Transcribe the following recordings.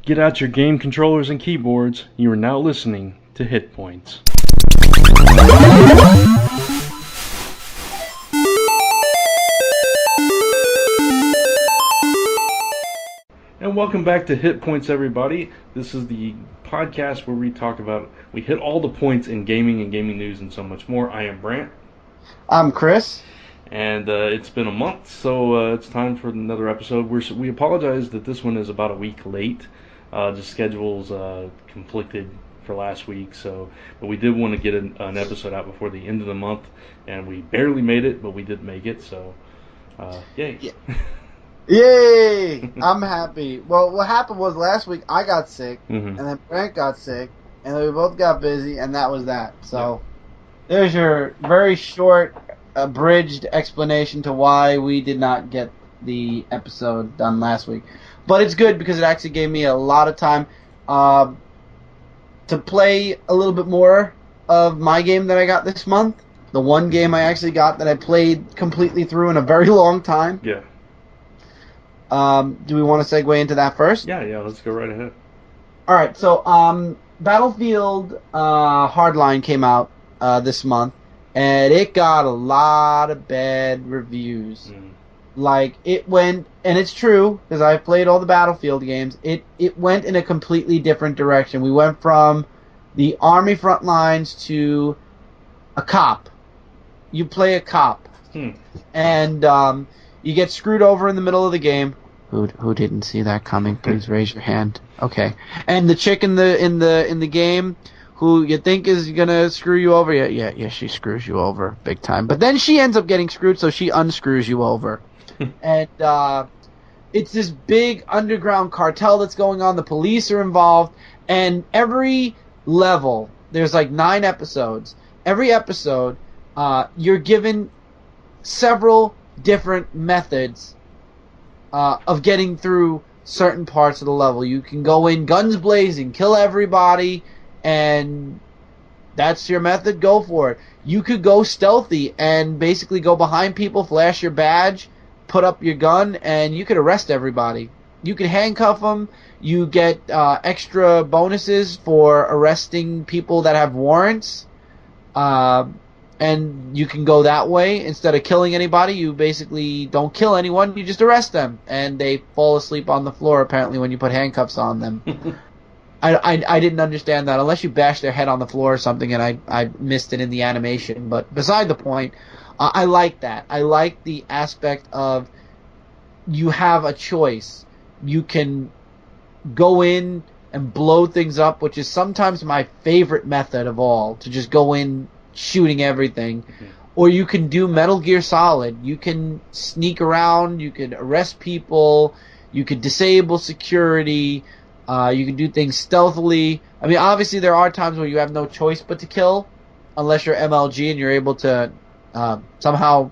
Get out your game controllers and keyboards. You are now listening to Hit Points. And welcome back to Hit Points, everybody. This is the podcast where we hit all the points in gaming and gaming news and so much more. I am Brant. I'm Chris. And it's been a month, so it's time for another episode. We apologize that this one is about a week late. Just schedules conflicted for last week, but we did want to get an episode out before the end of the month, and we barely made it, but we did make it, so yay. Yeah. Yay! I'm happy. Well, what happened was last week I got sick, and then Brant got sick, and then we both got busy, and that was that. So there's your very short, abridged explanation to why we did not get the episode done last week. But it's good because it actually gave me a lot of time to play a little bit more of my game that I got this month. The one game I actually got that I played completely through in a very long time. Yeah. Do we want to segue into that first? Yeah, let's go right ahead. All right, so Battlefield Hardline came out this month, and it got a lot of bad reviews. Like, it went, and it's true, because I've played all the Battlefield games, it went in a completely different direction. We went from the Army front lines to a cop. You play a cop. And you get screwed over in the middle of the game. Who didn't see that coming? Please raise your hand. Okay. And the chick in the game who you think is gonna screw you over, yeah, she screws you over big time. But then she ends up getting screwed, so she unscrews you over. And it's this big underground cartel that's going on. The police are involved, and every level, there's like 9 episodes. Every episode, you're given several different methods of getting through certain parts of the level. You can go in guns blazing, kill everybody, and that's your method. Go for it. You could go stealthy and basically go behind people, flash your badge, put up your gun, and you could arrest everybody. You could handcuff them. You get extra bonuses for arresting people that have warrants. And you can go that way. Instead of killing anybody, you basically don't kill anyone. You just arrest them. And they fall asleep on the floor, apparently, when you put handcuffs on them. I didn't understand that, unless you bash their head on the floor or something, and I missed it in the animation. But beside the point, I like that. I like the aspect of you have a choice. You can go in and blow things up, which is sometimes my favorite method of all, to just go in shooting everything. Or you can do Metal Gear Solid. You can sneak around, you can arrest people, you can disable security, you can do things stealthily. I mean, obviously there are times where you have no choice but to kill, unless you're MLG and you're able to somehow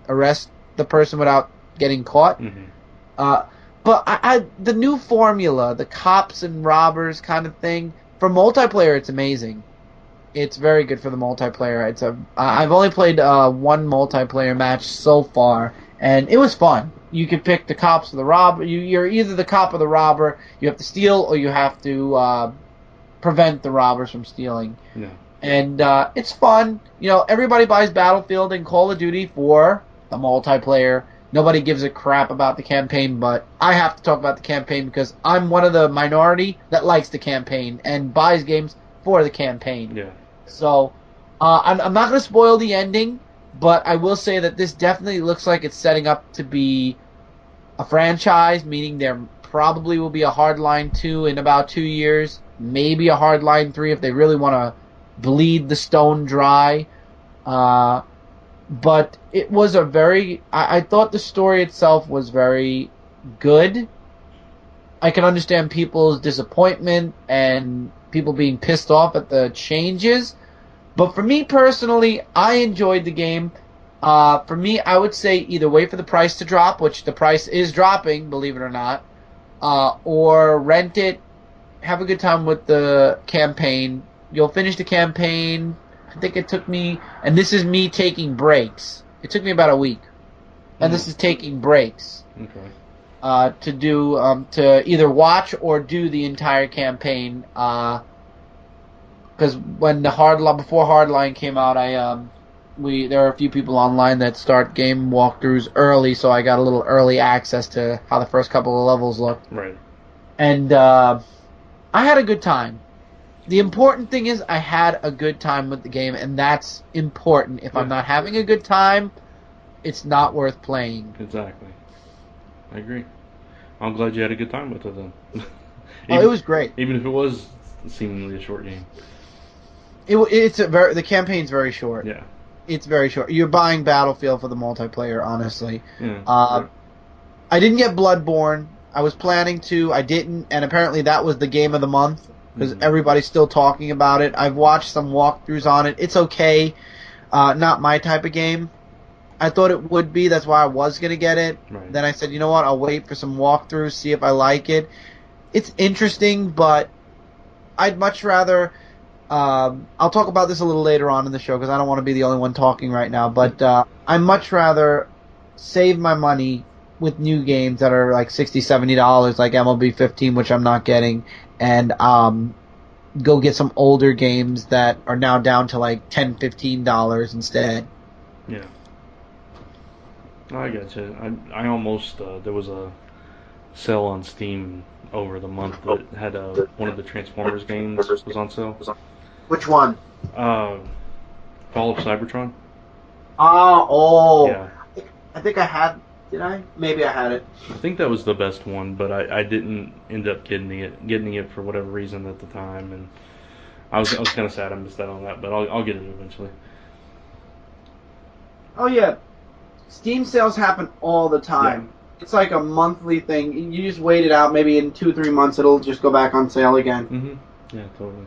arrest the person without getting caught. But the new formula, the cops and robbers kind of thing, for multiplayer, it's amazing. It's very good for the multiplayer. I've only played one multiplayer match so far, and it was fun. You could pick the cops or the robber. You're either the cop or the robber. You have to steal, or you have to prevent the robbers from stealing. Yeah. And it's fun. You know, everybody buys Battlefield and Call of Duty for the multiplayer. Nobody gives a crap about the campaign, but I have to talk about the campaign because I'm one of the minority that likes the campaign and buys games for the campaign. Yeah. So, I'm not going to spoil the ending, but I will say that this definitely looks like it's setting up to be a franchise, meaning there probably will be a Hardline 2 in about 2 years, maybe a Hardline 3 if they really want to bleed the stone dry. But it was I thought the story itself was very good. I can understand people's disappointment and people being pissed off at the changes. But for me personally, I enjoyed the game. For me, I would say either wait for the price to drop, which the price is dropping, believe it or not, or rent it, have a good time with the campaign. You'll finish the campaign. I think it took me, and this is me taking breaks, it took me about a week. And this is taking breaks. Okay. to either watch or do the entire campaign. Because when before Hardline came out, there are a few people online that start game walkthroughs early, so I got a little early access to how the first couple of levels look. Right. And I had a good time. The important thing is I had a good time with the game, and that's important. If I'm not having a good time, it's not worth playing. Exactly. I agree. I'm glad you had a good time with it then. It was great. Even if it was seemingly a short game. The campaign's very short. Yeah. It's very short. You're buying Battlefield for the multiplayer, honestly. Yeah. I didn't get Bloodborne. I was planning to. I didn't, and apparently that was the game of the month because everybody's still talking about it. I've watched some walkthroughs on it. It's okay. Not my type of game. I thought it would be. That's why I was going to get it. Right. Then I said, you know what? I'll wait for some walkthroughs, see if I like it. It's interesting, but I'd much rather... I'll talk about this a little later on in the show because I don't want to be the only one talking right now, but I'd much rather save my money with new games that are like $60, $70 like MLB 15, which I'm not getting, and go get some older games that are now down to like $10, $15 instead. Yeah. I got you. I almost there was a sale on Steam over the month that had one of the Transformers games was on sale. Which one? Fall of Cybertron. Yeah. Yeah. I think I had. Did I? Maybe I had it. I think that was the best one, but I didn't end up getting it for whatever reason at the time, and I was kind of sad I missed out on that, but I'll get it eventually. Oh yeah, Steam sales happen all the time. Yeah. It's like a monthly thing. You just wait it out. Maybe in 2-3 months it'll just go back on sale again. Mm-hmm. Yeah, totally.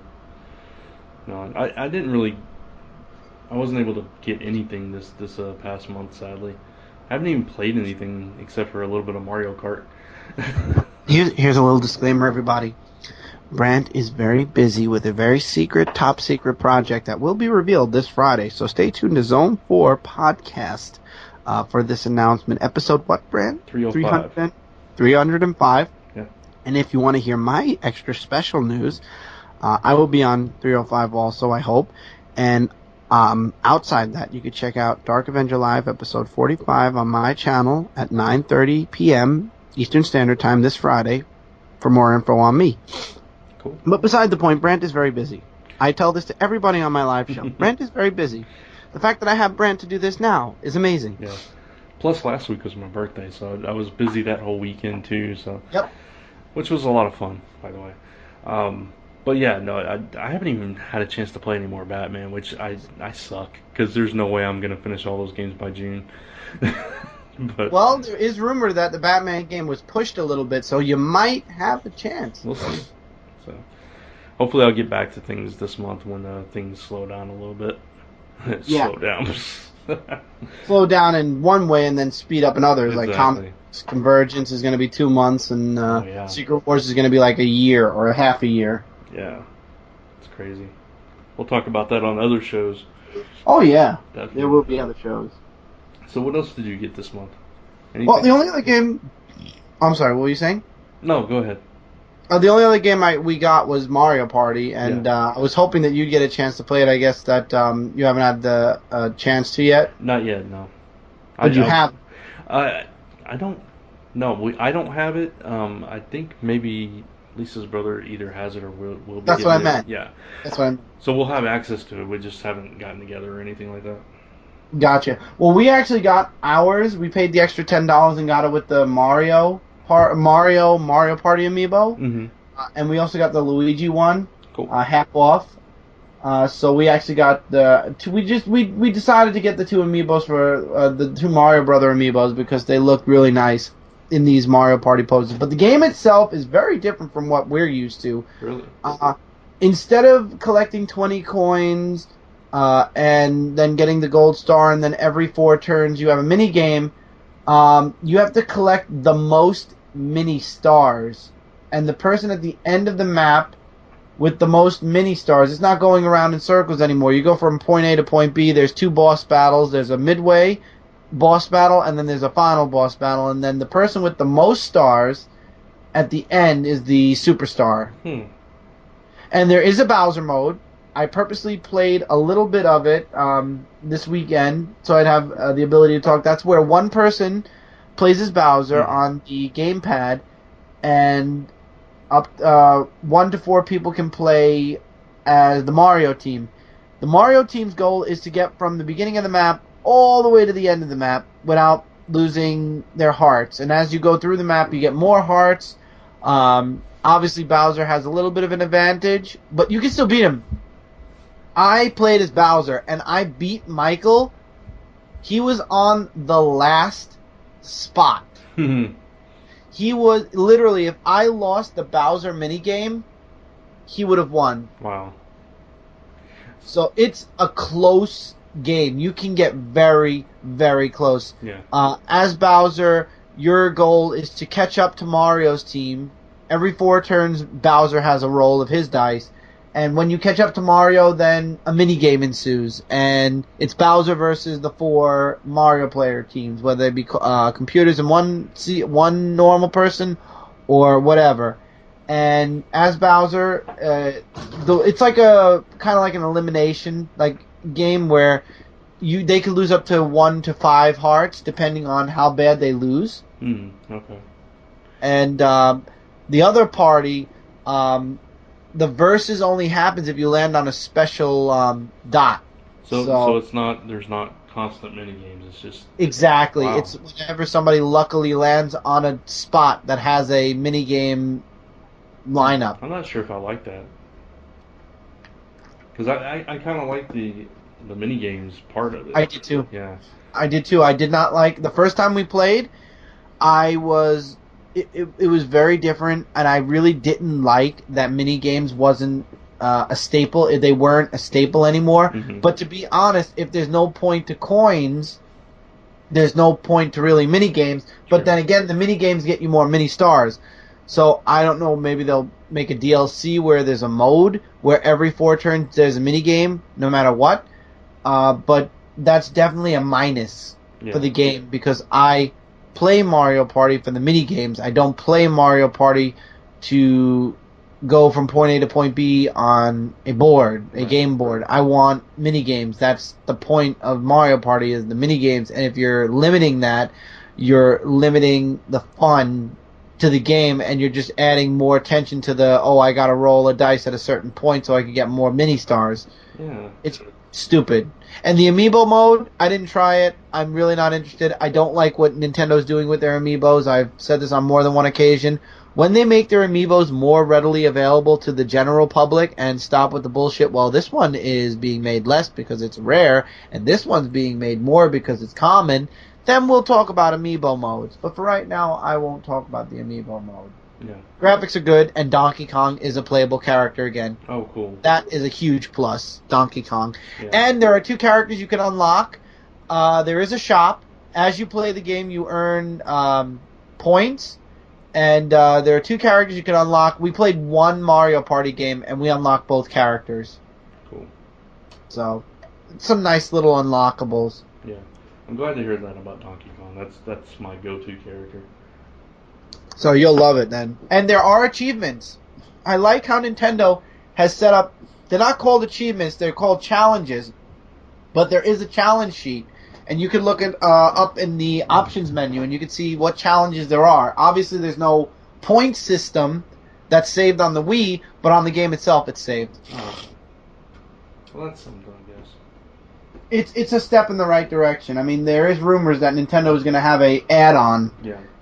No, I didn't really. I wasn't able to get anything this past month, sadly. I haven't even played anything except for a little bit of Mario Kart. Here's a little disclaimer, everybody. Brant is very busy with a very secret, top secret project that will be revealed this Friday. So stay tuned to Zone 4 podcast for this announcement. Episode what, Brant? 305. 305. Yeah. And if you want to hear my extra special news, I will be on 305 also, I hope. And outside that, you could check out Dark Avenger Live episode 45 on my channel at 9:30 p.m. Eastern Standard Time this Friday for more info on me. Cool. But beside the point, Brant is very busy. I tell this to everybody on my live show. Brant is very busy. The fact that I have Brant to do this now is amazing. Yeah. Plus, last week was my birthday, so I was busy that whole weekend too. So. Yep. Which was a lot of fun, by the way. But yeah, no, I haven't even had a chance to play any more Batman, which I suck because there's no way I'm gonna finish all those games by June. But well, there is rumor that the Batman game was pushed a little bit, so you might have a chance. We'll see. So hopefully I'll get back to things this month when things slow down a little bit. Slow down. Slow down in one way and then speed up in others. Exactly. Like Comics Convergence is going to be 2 months, and Secret Wars is going to be like a year or a half a year. Yeah, it's crazy. We'll talk about that on other shows. Oh yeah, definitely. There will be other shows. So what else did you get this month? Anything? Well, the only other game... I'm sorry, what were you saying? No, go ahead. The only other game we got was Mario Party, and I was hoping that you'd get a chance to play it. I guess that you haven't had the chance to yet. Not yet, no. But you have? I don't. No, I don't have it. I think maybe Lisa's brother either has it or will be. That's what I meant. Yeah. That's what I meant. So we'll have access to it. We just haven't gotten together or anything like that. Gotcha. Well, we actually got ours. We paid the extra $10 and got it with the Mario Party amiibo. Mm-hmm. And we also got the Luigi one. Cool. Half off. So we actually got the two. We decided to get the 2 amiibos for the 2 Mario Brother amiibos because they look really nice in these Mario Party poses. But the game itself is very different from what we're used to. Really? Instead of collecting 20 coins and then getting the gold star, and then every 4 turns you have a mini game, you have to collect the most mini stars. And the person at the end of the map with the most mini stars, it's not going around in circles anymore. You go from point A to point B. There's 2 boss battles. There's a midway boss battle, and then there's a final boss battle, and then the person with the most stars at the end is the superstar. And there is a Bowser mode. I purposely played a little bit of it this weekend, so I'd have the ability to talk. That's where one person plays as Bowser on the gamepad, and up 1 to 4 people can play as the Mario team. The Mario team's goal is to get from the beginning of the map all the way to the end of the map without losing their hearts. And as you go through the map, you get more hearts. Obviously, Bowser has a little bit of an advantage, but you can still beat him. I played as Bowser, and I beat Michael. He was on the last spot. He was literally, if I lost the Bowser minigame, he would have won. Wow. So it's a close game. You can get very, very close. Yeah. As Bowser, your goal is to catch up to Mario's team. Every 4 turns, Bowser has a roll of his dice. And when you catch up to Mario, then a mini-game ensues. And it's Bowser versus the 4 Mario player teams, whether they be computers and one normal person or whatever. And as Bowser, it's like a kind of like an elimination game where they could lose up to 1 to 5 hearts depending on how bad they lose. Okay. And the other party, the versus only happens if you land on a special dot. So it's not. There's not constant mini games. It's just exactly. Wow. It's whenever somebody luckily lands on a spot that has a mini game lineup. I'm not sure if I like that, because I kind of like the mini games part of it. I did too. Yeah. I did too. I did not like the first time we played. It was very different, and I really didn't like that mini games wasn't a staple. They weren't a staple anymore. But to be honest, if there's no point to coins, there's no point to really mini games. But then again, the mini games get you more mini stars. So I don't know. Maybe they'll make a DLC where there's a mode where every 4 turns there's a mini game, no matter what. But that's definitely a minus for the game, because I play Mario Party for the mini games. I don't play Mario Party to go from point A to point B on a board, a game board. I want mini games. That's the point of Mario Party, is the mini games. And if you're limiting that, you're limiting the fun to the game, and you're just adding more attention to I gotta roll a dice at a certain point so I can get more mini stars. Yeah. It's stupid. And the amiibo mode, I didn't try it. I'm really not interested. I don't like what Nintendo's doing with their amiibos. I've said this on more than one occasion. When they make their amiibos more readily available to the general public and stop with the bullshit, well, this one is being made less because it's rare, and this one's being made more because it's common, then we'll talk about amiibo modes. But for right now, I won't talk about the amiibo mode. Yeah. Graphics are good, and Donkey Kong is a playable character again. Oh, cool. That is a huge plus, Donkey Kong. Yeah. And there are 2 characters you can unlock. There is a shop. As you play the game, you earn points. And there are 2 characters you can unlock. We played one Mario Party game, and we unlocked both characters. Cool. So, some nice little unlockables. Yeah. I'm glad to hear that about Donkey Kong. That's my go-to character. So you'll love it then. And there are achievements. I like how Nintendo has set up, they're not called achievements, they're called challenges. But there is a challenge sheet. And you can look at up in the options menu, and you can see what challenges there are. Obviously, there's no point system that's saved on the Wii, but on the game itself, it's saved. Oh. Well, that's something, I guess. It's a step in the right direction. I mean, there is rumors that Nintendo is going to have a add-on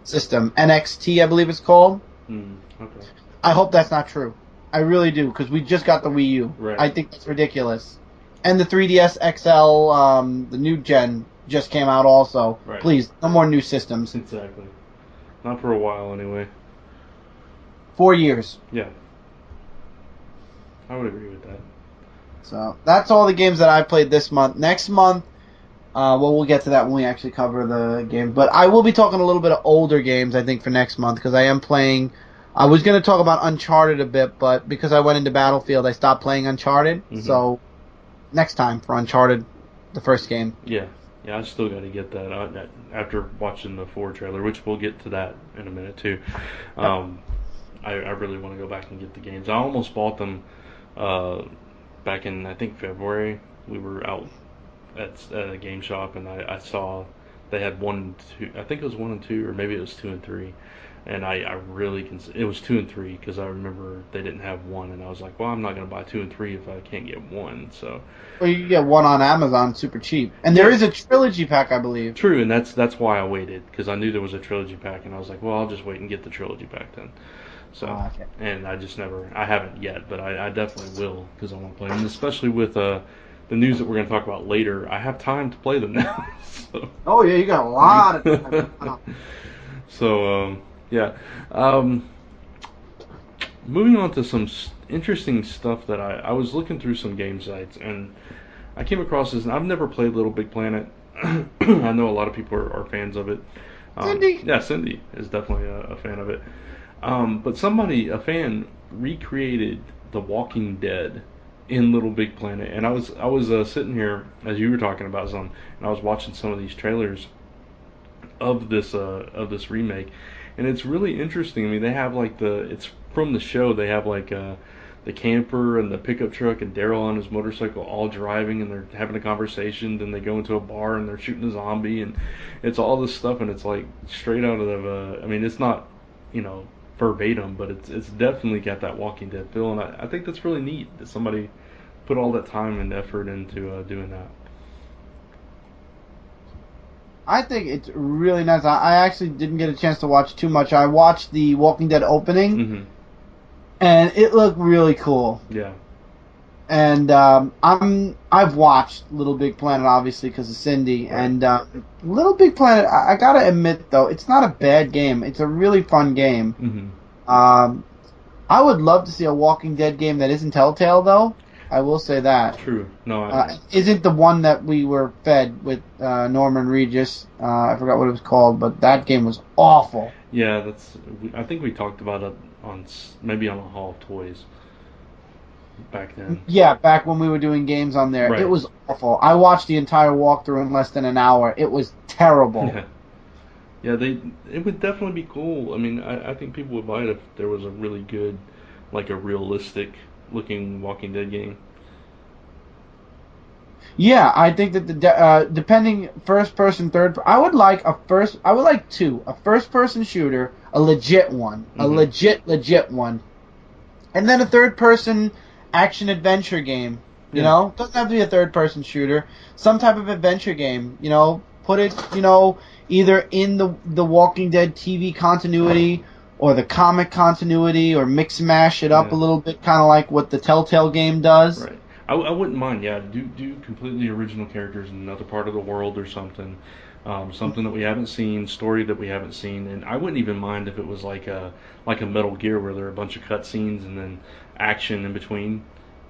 system. NXT, I believe it's called. Okay. I hope that's not true. I really do, because we just got the Wii U. Right. I think that's ridiculous. And the 3DS XL, the new gen, just came out also. Right. Please, no more new systems. Exactly. Not for a while, anyway. 4 years. Yeah. I would agree with that. So, that's all the games that I played this month. Next month, we'll get to that when we actually cover the game. But I will be talking a little bit of older games, I think, for next month, because I am playing... I was going to talk about Uncharted a bit, but because I went into Battlefield, I stopped playing Uncharted. So, next time for Uncharted, the first game. Yeah. Yeah, I still got to get that after watching the 4 trailer, which we'll get to that in a minute too. Yep. Um, I really want to go back and get the games. I almost bought them uh, back in, I think, February. We were out at a game shop, and I saw they had 1 and 2. I think it was 1 and 2, or maybe it was 2 and 3. And I really it was 2 and 3 because I remember they didn't have 1, and I was like, well, I'm not going to buy 2 and 3 if I can't get 1. So Well, you get one on Amazon super cheap. And there is a trilogy pack, I believe. true, and that's why I waited, because I knew there was a trilogy pack, and I was like, well, I'll just wait and get the trilogy pack then. So, Okay. and I haven't yet, but I definitely will because I want to play them, and especially with the news that we're going to talk about later. I have time to play them now. So. Oh, yeah, you got a lot of time. So, yeah. Um, Moving on to some interesting stuff that I was looking through some game sites, and I came across this, and I've never played Little Big Planet. I know a lot of people are fans of it. Cindy? Yeah, Cindy is definitely a fan of it. But a fan, recreated The Walking Dead in Little Big Planet, and I was sitting here as you were talking about some, and I was watching some of these trailers of this remake, and it's really interesting. I mean, they have like it's from the show. They have like the camper and the pickup truck and Daryl on his motorcycle all driving, and they're having a conversation. Then they go into a bar and they're shooting a zombie, and it's all this stuff, and it's like straight out of I mean, it's not, verbatim, but it's definitely got that Walking Dead feel, and I think that's really neat that somebody put all that time and effort into doing that. I think it's really nice. I actually didn't get a chance to watch too much. I watched the Walking Dead opening, Mm-hmm. and it looked really cool. Yeah. And I've watched Little Big Planet obviously because of Cindy, Right. and Little Big Planet. I gotta admit though, it's not a bad game. It's a really fun game. Mm-hmm. I would love to see a Walking Dead game that isn't Telltale though. I will say that. True. No, Isn't the one that we were fed with Norman Regis? I forgot what it was called, but that game was awful. yeah, I think we talked about it maybe on a Hall of Toys back then. Yeah, back when we were doing games on there, Right. It was awful. I watched the entire walkthrough in less than an hour. It was terrible. Yeah, it would definitely be cool. I mean, I think people would buy it if there was a really good, like a realistic looking Walking Dead game. Yeah, I think that depending first person, I would like two, a first person shooter, a legit one, a Mm-hmm. legit one, and then a third person action adventure game. You Yeah. know, doesn't have to be a third person shooter. Some type of adventure game. Put it, either in the Walking Dead TV continuity or the comic continuity, or mix and mash it up Yeah. a little bit, kind of like what the Telltale game does. Right. I wouldn't mind. Yeah, do completely original characters in another part of the world or something. Something that we haven't seen, story that we haven't seen, and I wouldn't even mind if it was like a Metal Gear where there are a bunch of cutscenes and then action in between.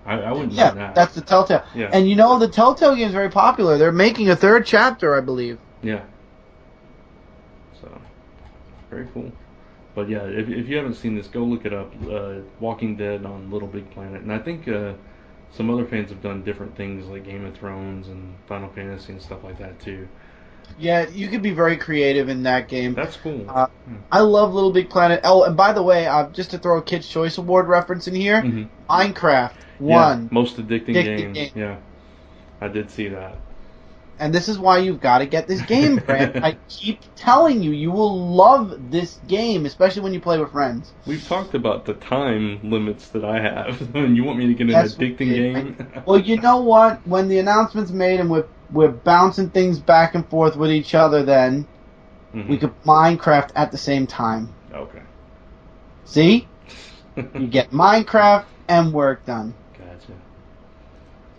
I wouldn't Yeah, mind that. that's the Telltale. Yeah. And the Telltale game is very popular. They're making a third chapter, I believe. Yeah. So, very cool. But yeah, if you haven't seen this, go look it up. Walking Dead on Little Big Planet, and I think some other fans have done different things like Game of Thrones and Final Fantasy and stuff like that too. Yeah, you could be very creative in that game. That's cool. I love Little Big Planet. Oh, and by the way, just to throw a Kids' Choice Award reference in here, Mm-hmm. Minecraft Yeah, won. most addicting game. game. Yeah, I did see that. And this is why you've got to get this game, Brant. I keep telling you, you will love this game, especially when you play with friends. We've talked about the time limits that I have, and you want me to get an Yes, we addicting did. game? Well, you know what? When the announcement's made and we're bouncing things back and forth with each other, then Mhm. we could Minecraft at the same time. Okay. See? You get Minecraft and work done. Gotcha.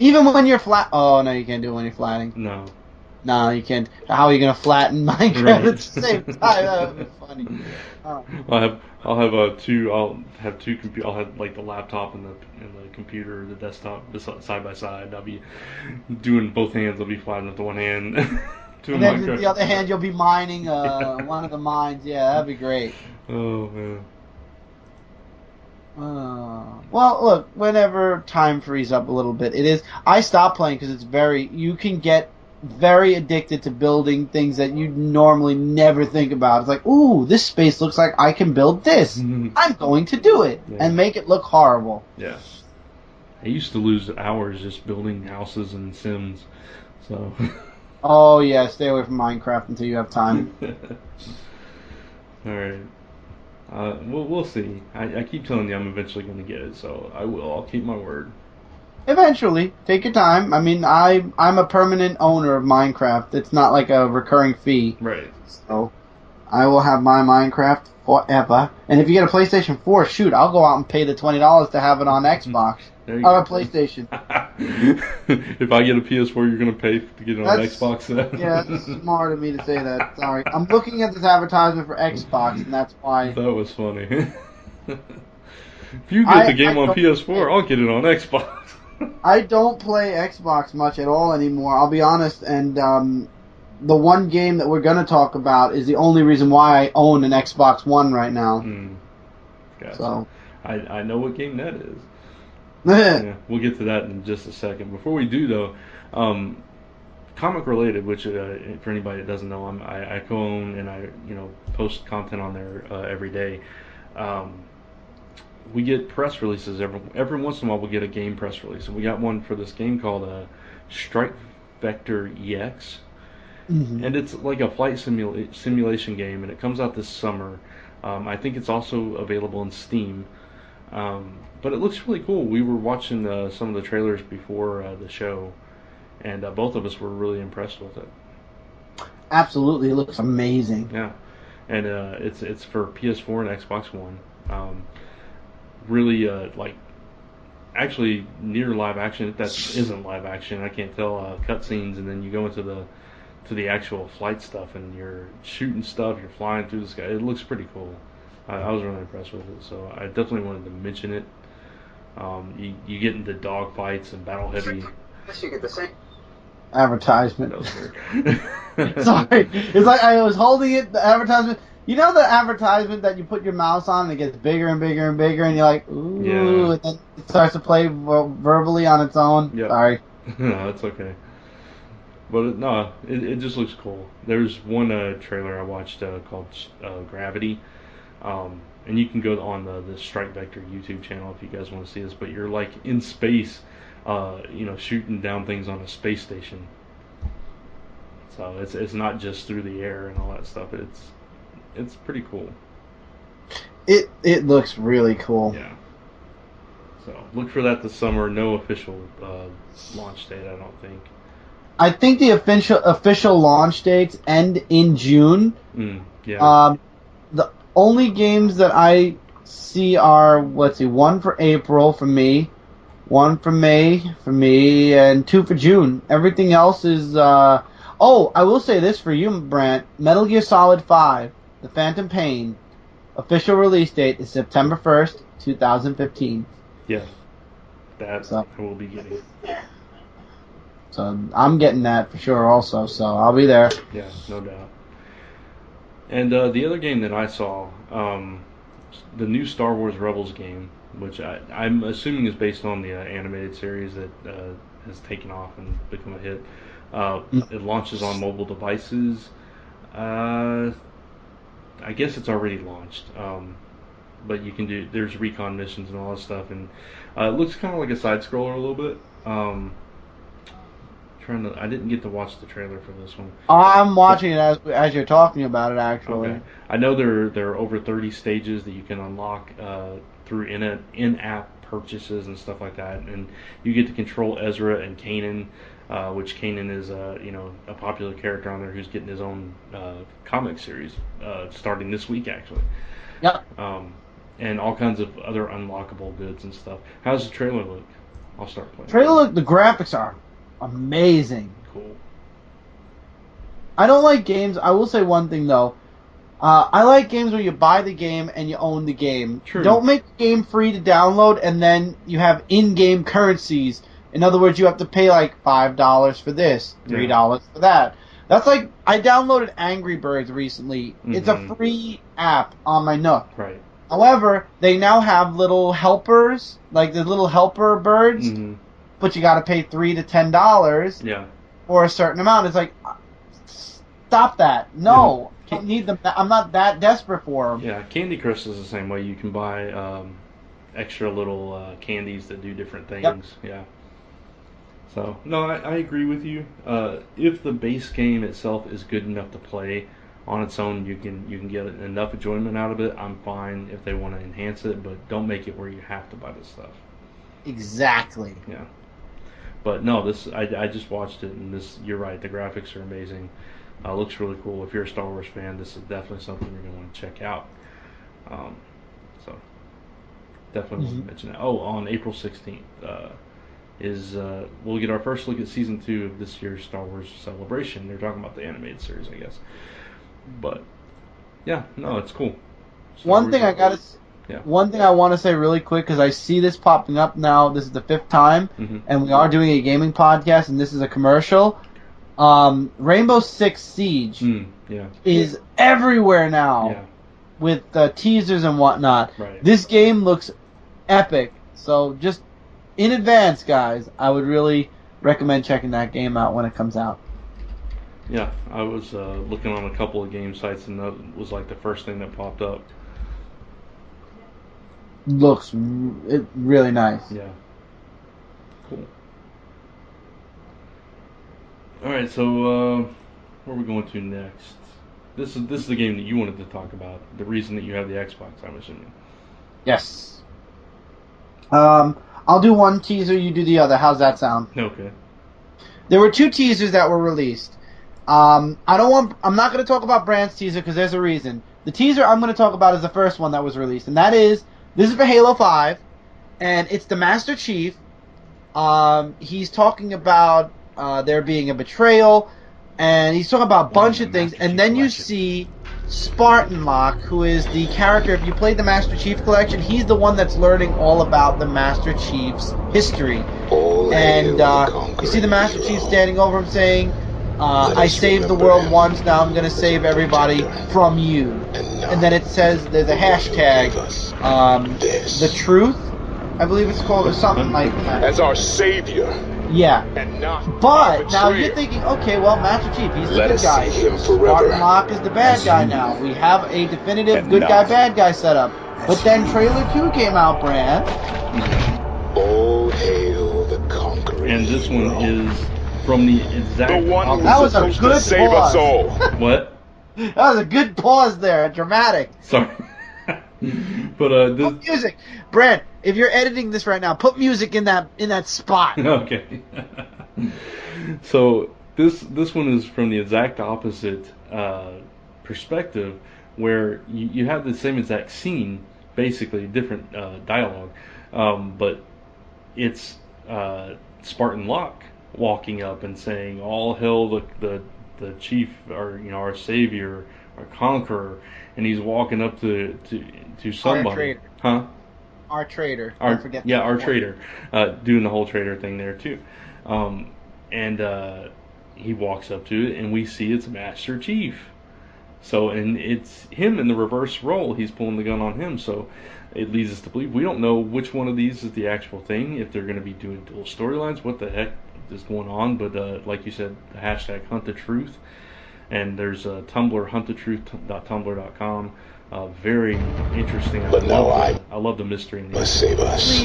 Even when you're flat. Oh, no, you can't do it when you're flattening. No. No, you can't. How are you going to flatten Minecraft Right. at the same time? That would be funny. I'll have two I'll have like the laptop and the computer, the desktop side by side. I'll be doing both hands. I'll be flattening with the one hand. Doing And then Minecraft. with the other hand, you'll be mining one of the mines. Yeah, that'd be great. Oh man. Well, look, whenever time frees up a little bit, it is. I stopped playing because it's you can get very addicted to building things that you normally never think about. It's like, ooh, this space looks like I can build this. I'm going to do it and make it look horrible. Yeah. I used to lose hours just building houses and Sims. So. Oh yeah, stay away from Minecraft until you have time. All right. We'll see. I keep telling you I'm eventually going to get it, so I will. I'll keep my word. Eventually, take your time. I mean, I'm a permanent owner of Minecraft. It's not like a recurring fee. Right. So, I will have my Minecraft forever. And if you get a PlayStation 4, shoot, I'll go out and pay the $20 to have it on Xbox. Or a PlayStation. If I get a PS4, you're going to pay to get it on Xbox then? Yeah, it's smart of me to say that. Sorry. I'm looking at this advertisement for Xbox, and that's why. That was funny. If you get the game on PS4, I'll get it on Xbox. I don't play Xbox much at all anymore, I'll be honest, and the one game that we're going to talk about is the only reason why I own an Xbox One right now. Gotcha. So I know what game that is. Yeah, we'll get to that in just a second. Before we do, though, comic related, which for anybody that doesn't know, I co-own and I post content on there every day. We get press releases every once in a while. We'll get a game press release, and we got one for this game called Strike Vector EX, and it's like a flight simulation game, and it comes out this summer. I think it's also available in Steam. But it looks really cool. We were watching some of the trailers before the show, and both of us were really impressed with it. Absolutely, it looks amazing. Yeah, and it's for PS4 and Xbox One. Really, actually near live action. If that isn't live action, I can't tell. Cutscenes, and then you go into the actual flight stuff, and you're shooting stuff. You're flying through the sky. It looks pretty cool. I was really impressed with it, so I definitely wanted to mention it. You get into dog fights and battle heavy. You get the same advertisement. Sorry, it's like I was holding it. The advertisement. You know the advertisement that you put your mouse on and it gets bigger and bigger and bigger, and you're like, ooh, yeah. And then it starts to play verbally on its own. Yep. Sorry. No, it's okay. But it just looks cool. There's one trailer I watched called Gravity. And you can go on the Strike Vector YouTube channel if you guys want to see this. But you're like in space, shooting down things on a space station. So it's not just through the air and all that stuff. It's pretty cool. It looks really cool. Yeah. So look for that this summer. No official launch date, I don't think. I think the official launch dates end in June. Yeah. The only games that I see are, one for April for me, one for May for me, and two for June. Everything else is... I will say this for you, Brant. Metal Gear Solid 5, The Phantom Pain, official release date is September 1st, 2015. Yes. That I will be getting. So I'm getting that for sure also, so I'll be there. Yeah, no doubt. And the other game that I saw, the new Star Wars Rebels game, which I'm assuming is based on the animated series that has taken off and become a hit. It launches on mobile devices. I guess it's already launched. But you can there's Recon Missions and all that stuff, and it looks kind of like a side scroller a little bit. I didn't get to watch the trailer for this one. I'm watching it as you're talking about it, actually. Okay. I know there are over 30 stages that you can unlock through in-app purchases and stuff like that, and you get to control Ezra and Kanan, which Kanan is a popular character on there who's getting his own comic series starting this week, actually. Yep. And all kinds of other unlockable goods and stuff. How does the trailer look? I'll start playing. The graphics are amazing. Cool. I don't like games. I will say one thing though. I like games where you buy the game and you own the game. True. Don't make the game free to download and then you have in-game currencies. In other words, you have to pay like $5 for this, $3 for that. That's like, I downloaded Angry Birds recently. Mm-hmm. It's a free app on my Nook. Right. However, they now have little helpers, like the little helper birds. Mm-hmm. But you got to pay $3 to $10. Yeah. for a certain amount. It's like, stop that. No, I don't need them. I'm not that desperate for them. Yeah, Candy Crush is the same way. You can buy extra little candies that do different things. Yep. Yeah. So, no, I agree with you. If the base game itself is good enough to play on its own, you can get enough enjoyment out of it. I'm fine if they want to enhance it, but don't make it where you have to buy this stuff. Exactly. Yeah. But no, I just watched it, and you're right. The graphics are amazing. Looks really cool. If you're a Star Wars fan, this is definitely something you're going to want to check out. So definitely want to mention that. Oh, on April 16th we'll get our first look at season 2 of this year's Star Wars Celebration. They're talking about the animated series, I guess. But yeah, no, it's cool. One thing I want to say really quick, because I see this popping up now. This is the 5th time, and we are doing a gaming podcast, and this is a commercial. Rainbow Six Siege is everywhere now with teasers and whatnot. Right. This game looks epic. So just in advance, guys, I would really recommend checking that game out when it comes out. Yeah, I was looking on a couple of game sites, and that was like the first thing that popped up. Looks really nice. Yeah. Cool. All right, so where are we going to next? This is the game that you wanted to talk about. The reason that you have the Xbox, I'm assuming. Yes. I'll do one teaser, you do the other. How's that sound? Okay. There were 2 teasers that were released. I'm not going to talk about Brant's teaser because there's a reason. The teaser I'm going to talk about is the first one that was released, and this is for Halo 5, and it's the Master Chief. He's talking about there being a betrayal, and he's talking about a bunch of things, and then you see Spartan Locke, who is the character. If you played the Master Chief Collection, he's the one that's learning all about the Master Chief's history. And you see the Master Chief standing over him saying, I saved the world once, now I'm going to save everybody from you. And then it says, there's a hashtag, the truth, I believe it's called, or something like that. As our savior. Yeah. And not but now you're thinking, okay, well, Master Chief, he's the good guy. Spartan Locke is the bad guy now. We have a definitive good guy, bad guy setup. But then trailer 2 came out, Brant. All hail the conquering. And this one is from the exact opposite. That was a good save us all. What? That was a good pause there, dramatic. Sorry. But put music, Brant. If you're editing this right now, put music in that spot. Okay. So this one is from the exact opposite perspective, where you have the same exact scene, basically different dialogue, but it's Spartan Locke walking up and saying, "All hail the chief, our savior, our conqueror," and he's walking up to somebody. Our traitor. Huh? Our traitor. Our traitor. Doing the whole traitor thing there too. And he walks up to it, and we see it's Master Chief. So, and it's him in the reverse role. He's pulling the gun on him. So it leads us to believe we don't know which one of these is the actual thing. If they're going to be doing dual storylines, what the heck is going on? But like you said, the hashtag Hunt the Truth. And there's a Tumblr, hunttheTruth.tumblr.com. Very interesting. I love the mystery. Save us.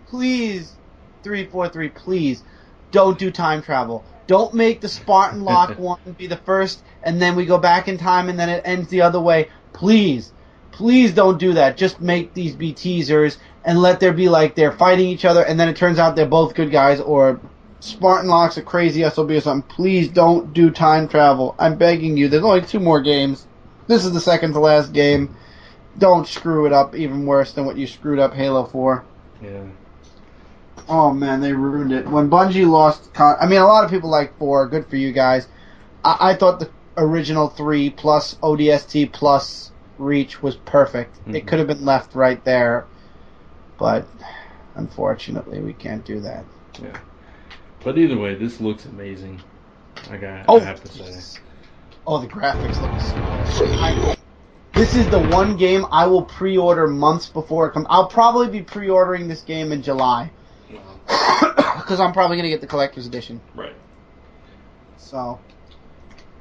Please, 343, please, don't do time travel. Don't make the Spartan Locke one be the first, and then we go back in time, and then it ends the other way. Please don't do that. Just make these be teasers, and let there be like they're fighting each other, and then it turns out they're both good guys, or Spartan Locke's a crazy SOB or something. Please don't do time travel. I'm begging you. There's only 2 more games. This is the second to last game. Don't screw it up even worse than what you screwed up Halo 4. Yeah. Oh, man, they ruined it. When Bungie lost... a lot of people like 4. Good for you guys. I thought the original 3 plus ODST plus Reach was perfect. Mm-hmm. It could have been left right there. But, unfortunately, we can't do that. Yeah. But either way, this looks amazing. I have to say. Oh, the graphics look. This is the one game I will pre-order months before it comes. I'll probably be pre-ordering this game in July. Because I'm probably going to get the collector's edition. Right. So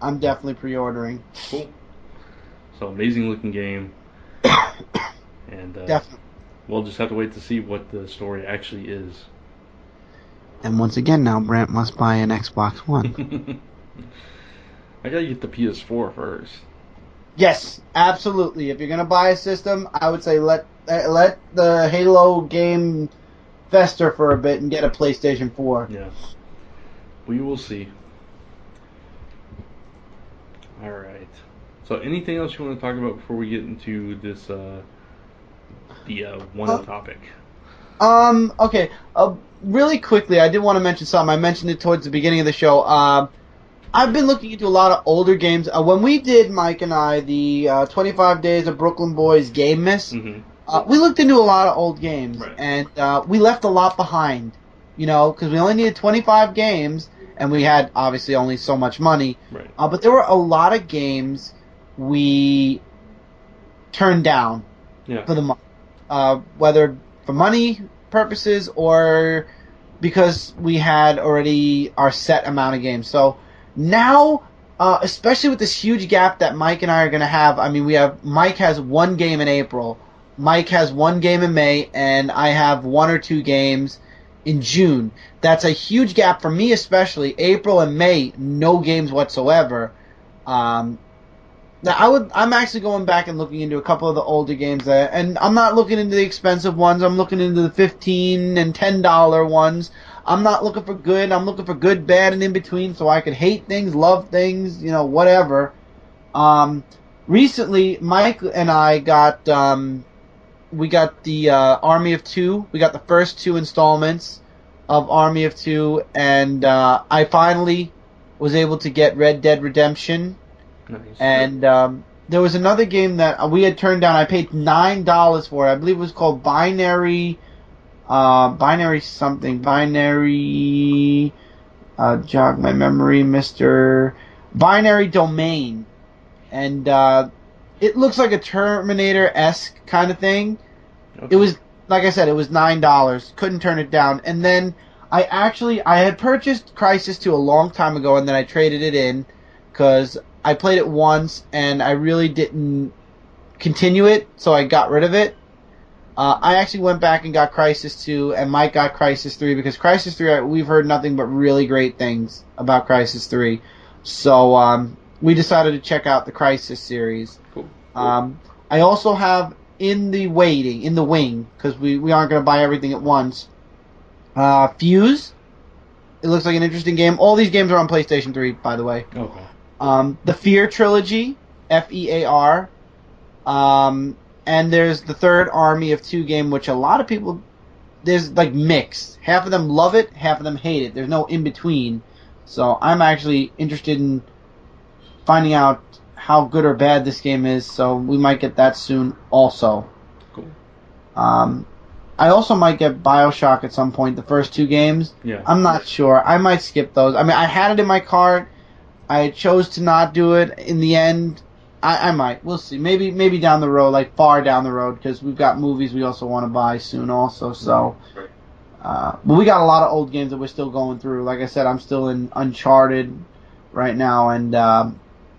I'm definitely pre-ordering. Cool. So amazing looking game. And Definitely. we'll just have to wait to see what the story actually is. And once again, now Brant must buy an Xbox One. I gotta get the PS4 first. Yes, absolutely. If you're gonna buy a system, I would say let the Halo game fester for a bit and get a PlayStation 4. Yeah. We will see. Alright. So anything else you want to talk about before we get into this one topic? Okay. Really quickly, I did want to mention something. I mentioned it towards the beginning of the show. I've been looking into a lot of older games. When we did, Mike and I, the 25 Days of Brooklyn Boys Game Miss, we looked into a lot of old games, right. And we left a lot behind, because we only needed 25 games, and we had, obviously, only so much money. Right. But there were a lot of games we turned down for the money, whether for money purposes or because we had already our set amount of games. So now, especially with this huge gap that Mike and I are going to have, I mean, Mike has one game in April, Mike has one game in May, and I have one or two games in June. That's a huge gap for me, especially April and May, no games whatsoever. Now I'm actually going back and looking into a couple of the older games there, and I'm not looking into the expensive ones. I'm looking into the $15 and $10 ones. I'm not looking for good. I'm looking for good, bad, and in between, so I could hate things, love things, whatever. Recently, Mike and I got we got the Army of Two. We got the first two installments of Army of Two, and I finally was able to get Red Dead Redemption. Nice. And there was another game that we had turned down. I paid $9 for it. I believe it was called Binary jog my memory, Mr. Binary Domain. And it looks like a Terminator-esque kind of thing. Okay. It was, like I said, it was $9. Couldn't turn it down. And then I had purchased Crysis 2 a long time ago, and then I traded it in because I played it once, and I really didn't continue it, so I got rid of it. I actually went back and got Crysis 2, and Mike got Crysis 3, because Crysis 3, we've heard nothing but really great things about Crysis 3. So we decided to check out the Crysis series. Cool. I also have in the wing, because we aren't going to buy everything at once, Fuse. It looks like an interesting game. All these games are on PlayStation 3, by the way. Okay. The Fear Trilogy, FEAR, and there's the third Army of Two game, which a lot of people, there's like mixed. Half of them love it, half of them hate it. There's no in between. So I'm actually interested in finding out how good or bad this game is. So we might get that soon, also. Cool. I also might get BioShock at some point. The first two games. Yeah. I'm not sure. I might skip those. I mean, I had it in my cart. I chose to not do it in the end. I might. We'll see. Maybe down the road, like far down the road, because we've got movies we also want to buy soon also. So, but we got a lot of old games that we're still going through. Like I said, I'm still in Uncharted right now, and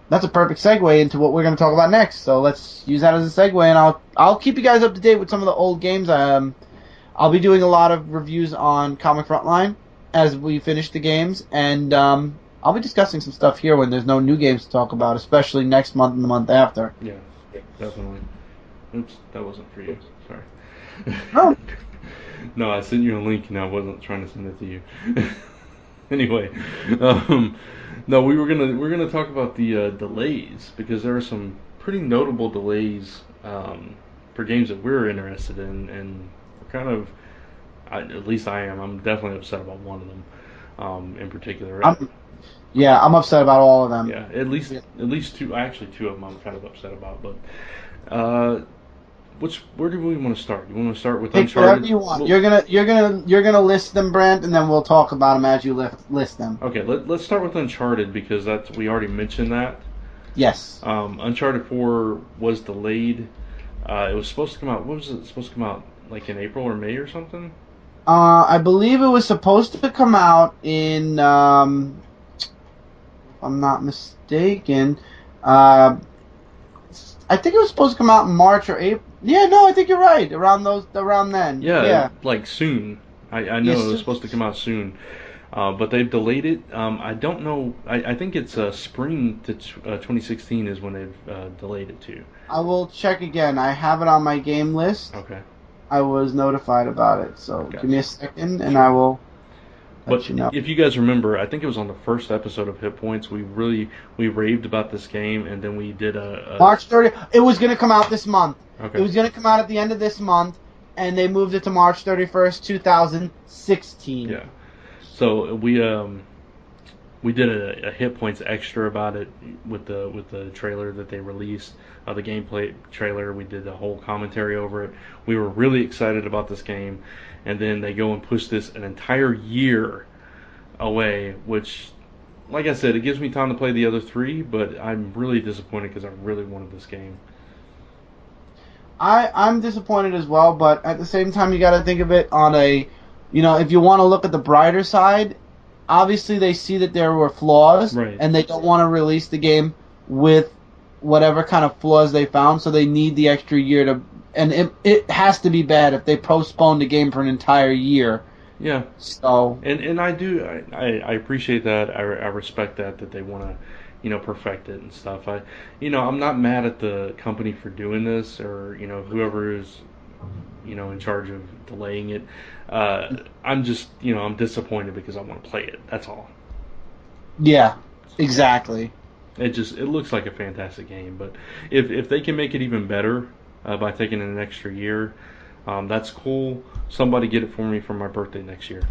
that's a perfect segue into what we're going to talk about next. So let's use that as a segue, and I'll keep you guys up to date with some of the old games. I'll be doing a lot of reviews on Comic Frontline as we finish the games, and I'll be discussing some stuff here when there's no new games to talk about, especially next month and the month after. Yeah, definitely. Oops, that wasn't for you. Sorry. Oh. No, I sent you a link and I wasn't trying to send it to you. Anyway, no, we're gonna talk about the delays, because there are some pretty notable delays for games that we're interested in, and we're kind of, at least I am. I'm definitely upset about one of them in particular. Yeah, I'm upset about all of them. Yeah, at least two. Actually, two of them I'm kind of upset about. But where do we want to start? You want to start with Uncharted? Whatever you want. You're gonna list them, Brant, and then we'll talk about them as you list them. Okay, let's start with Uncharted, because we already mentioned that. Yes. Uncharted 4 was delayed. It was supposed to come out. What was it supposed to come out? Like in April or May or something? I believe it was supposed to come out in I'm not mistaken. Uh, I think it was supposed to come out in March or April. Yeah, no, I think you're right. Around then. Yeah, Yeah. like soon. I know it was Yes. supposed to come out soon, but they've delayed it. I don't know. I think it's spring to 2016 is when they've delayed it to. I will check again. I have it on my game list. Okay, I was notified about it. So gotcha. give me a second, and Sure. I will let But you know. if you guys remember, I think it was on the first episode of Hit Points. We raved about this game, and then we did a March 30th. It was going to come out this month. okay. It was going to come out at the end of this month, and they moved it to March 31st, 2016. Yeah. So we did a Hit Points extra about it with the trailer that they released, the gameplay trailer. We did a whole commentary over it. We were really excited about this game, and then they go and push this an entire year away, which, like I said, it gives me time to play the other three, but I'm really disappointed because I really wanted this game. I'm disappointed as well, but at the same time, you got to think of it on a, if you want to look at the brighter side, obviously they see that there were flaws, Right. and they don't want to release the game with whatever kind of flaws they found, so they need the extra year to, and it has to be bad if they postpone the game for an entire year. Yeah. So. And I appreciate that. I respect that they want to, perfect it and stuff. I'm not mad at the company for doing this, or whoever is, in charge of delaying it. I'm just, I'm disappointed because I want to play it. That's all. Yeah, exactly. It looks like a fantastic game, but if they can make it even better by taking an extra year, that's cool. Somebody get it for me for my birthday next year.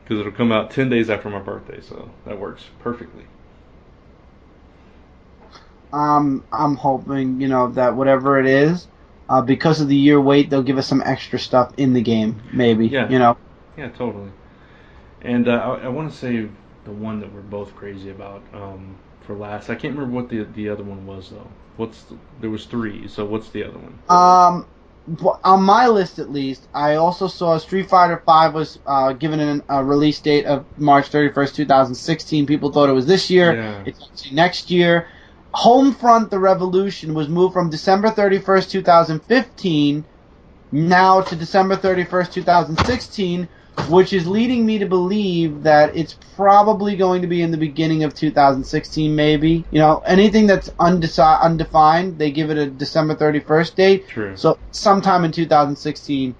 Because it'll come out 10 days after my birthday, so that works perfectly. I'm hoping, that whatever it is, because of the year wait, they'll give us some extra stuff in the game, maybe. Yeah. Yeah, totally. And I want to save the one that we're both crazy about for last. I can't remember what the other one was, though. There was three, so what's the other one? On my list, at least, I also saw Street Fighter V was given a release date of March 31st, 2016. People thought it was this year. Yeah. It's actually next year. Homefront: The Revolution was moved from December 31st, 2015, now to December 31st, 2016, which is leading me to believe that it's probably going to be in the beginning of 2016, maybe. Anything that's undefined, they give it a December 31st date. True. So sometime in 2016.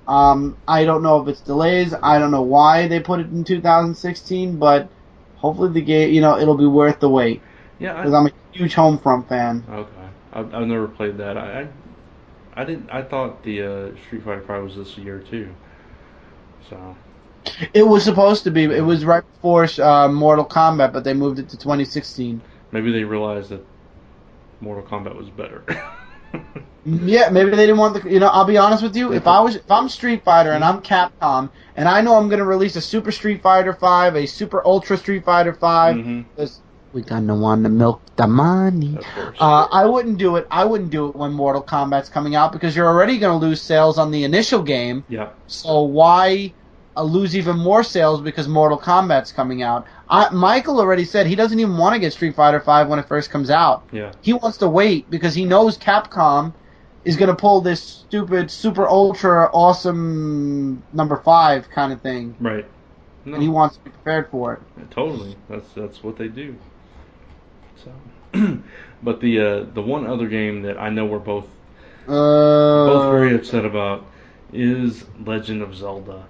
I don't know if it's delays. I don't know why they put it in 2016, but hopefully the game, it'll be worth the wait. Yeah. Because I'm a huge Homefront fan. Okay. I've never played that. I didn't. I thought the Street Fighter V was this year too. So. It was supposed to be. It was right before Mortal Kombat, but they moved it to 2016. Maybe they realized that Mortal Kombat was better. Yeah, maybe they didn't want the. I'll be honest with you. If I'm Street Fighter and I'm Capcom and I know I'm going to release a Super Street Fighter 5, a Super Ultra Street Fighter 5, because we gonna want to milk the money. Of course. I wouldn't do it. I wouldn't do it when Mortal Kombat's coming out because you're already going to lose sales on the initial game. Yeah. So why lose even more sales because Mortal Kombat's coming out? Michael already said he doesn't even want to get Street Fighter V when it first comes out. Yeah. He wants to wait because he knows Capcom is going to pull this stupid, super, ultra, awesome number 5 kind of thing. Right. No. And he wants to be prepared for it. Yeah, totally. That's what they do. So, but the one other game that I know we're both very upset about is Legend of Zelda.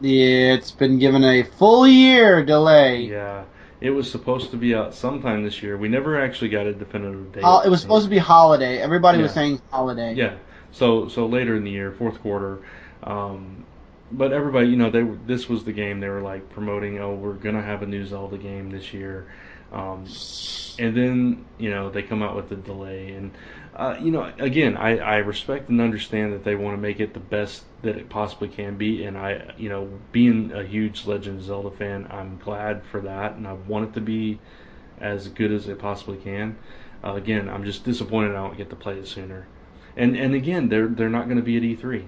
Yeah, it's been given a full year delay. Yeah, it was supposed to be out sometime this year. We never actually got a definitive date. It was supposed to be holiday. Everybody was saying holiday. Yeah, so later in the year, fourth quarter. But everybody, this was the game they were like promoting. Oh, we're gonna have a new Zelda game this year. And then, they come out with the delay. And, again, I respect and understand that they want to make it the best that it possibly can be. And being a huge Legend of Zelda fan, I'm glad for that. And I want it to be as good as it possibly can. Again, I'm just disappointed I don't get to play it sooner. And again, they're not going to be at E3.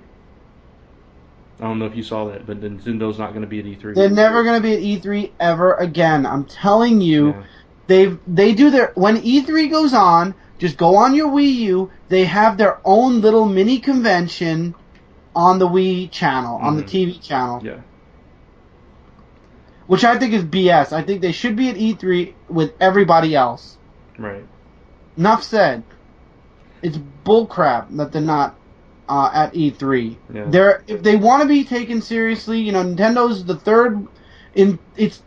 I don't know if you saw that, but Nintendo's not going to be at E3. They're never going to be at E3 ever again. I'm telling you, Yeah. they do their when E3 goes on. Just go on your Wii U. They have their own little mini convention on the Wii channel, on the TV channel. Yeah. Which I think is BS. I think they should be at E3 with everybody else. Right. Enough said. It's bullcrap that they're not at E3. Yeah. If they want to be taken seriously, Nintendo's the third it's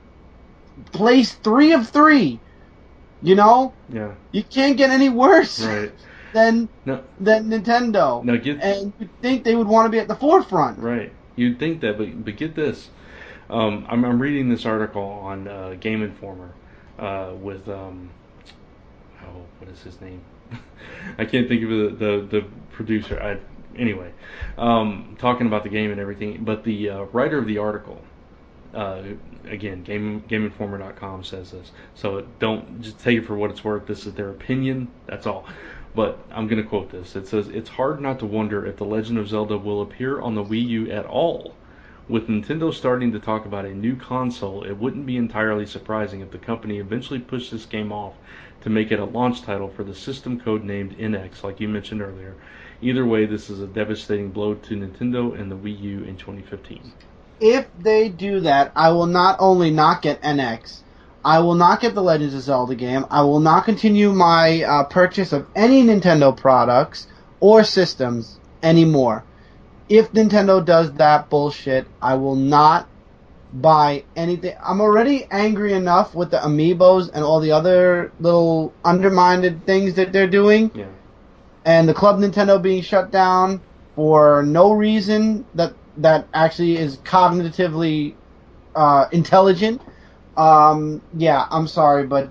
place 3 of 3. Yeah. You can't get any worse Right. than Nintendo. No, and you'd think they would want to be at the forefront. Right. You'd think that, but get this. I'm reading this article on Game Informer with what is his name? I can't think of the producer. Anyway, talking about the game and everything. But the writer of the article, again, GameInformer.com says this. So don't just take it for what it's worth. This is their opinion. That's all. But I'm going to quote this. It says, "It's hard not to wonder if The Legend of Zelda will appear on the Wii U at all. With Nintendo starting to talk about a new console, it wouldn't be entirely surprising if the company eventually pushed this game off to make it a launch title for the system codenamed NX, like you mentioned earlier. Either way, this is a devastating blow to Nintendo and the Wii U in 2015. If they do that, I will not only not get NX, I will not get the Legends of Zelda game, I will not continue my purchase of any Nintendo products or systems anymore. If Nintendo does that bullshit, I will not buy anything. I'm already angry enough with the amiibos and all the other little undermined things that they're doing. Yeah. And the Club Nintendo being shut down for no reason that actually is cognitively intelligent. Yeah, I'm sorry, but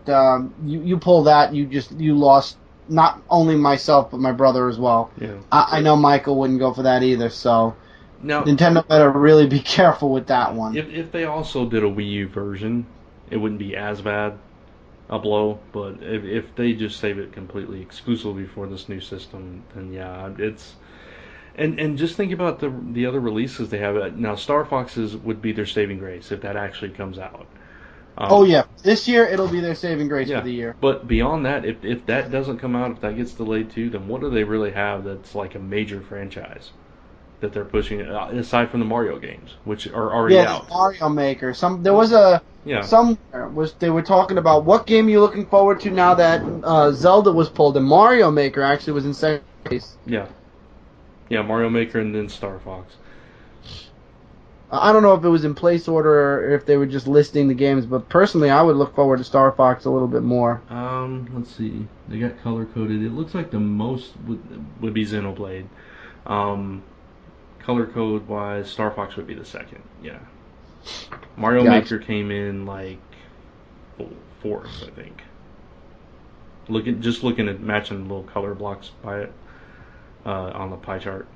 you pull that, you lost not only myself but my brother as well. Yeah. I know Michael wouldn't go for that either, so Now, Nintendo better really be careful with that one. If they also did a Wii U version, it wouldn't be as bad a blow. But if they just save it completely exclusively for this new system, then yeah, it's and just think about the other releases they have. Now, Star Fox's would be their saving grace if that actually comes out. Oh yeah, this year it'll be their saving grace for the year. But beyond that, if that doesn't come out, if that gets delayed too, then what do they really have that's like a major franchise that they're pushing aside from the Mario games, which are already out? Yeah, Mario Maker. There was a somewhere they were talking about what game you're looking forward to now that Zelda was pulled, and Mario Maker actually was in second place. Yeah, Mario Maker and then Star Fox. I don't know if it was in place order or if they were just listing the games, but personally, I would look forward to Star Fox a little bit more. Let's see. They got color coded. It looks like the most would be Xenoblade. Color code wise, Star Fox would be the second. Yeah. Mario Maker came in like fourth, I think. Looking at matching little color blocks by it on the pie chart.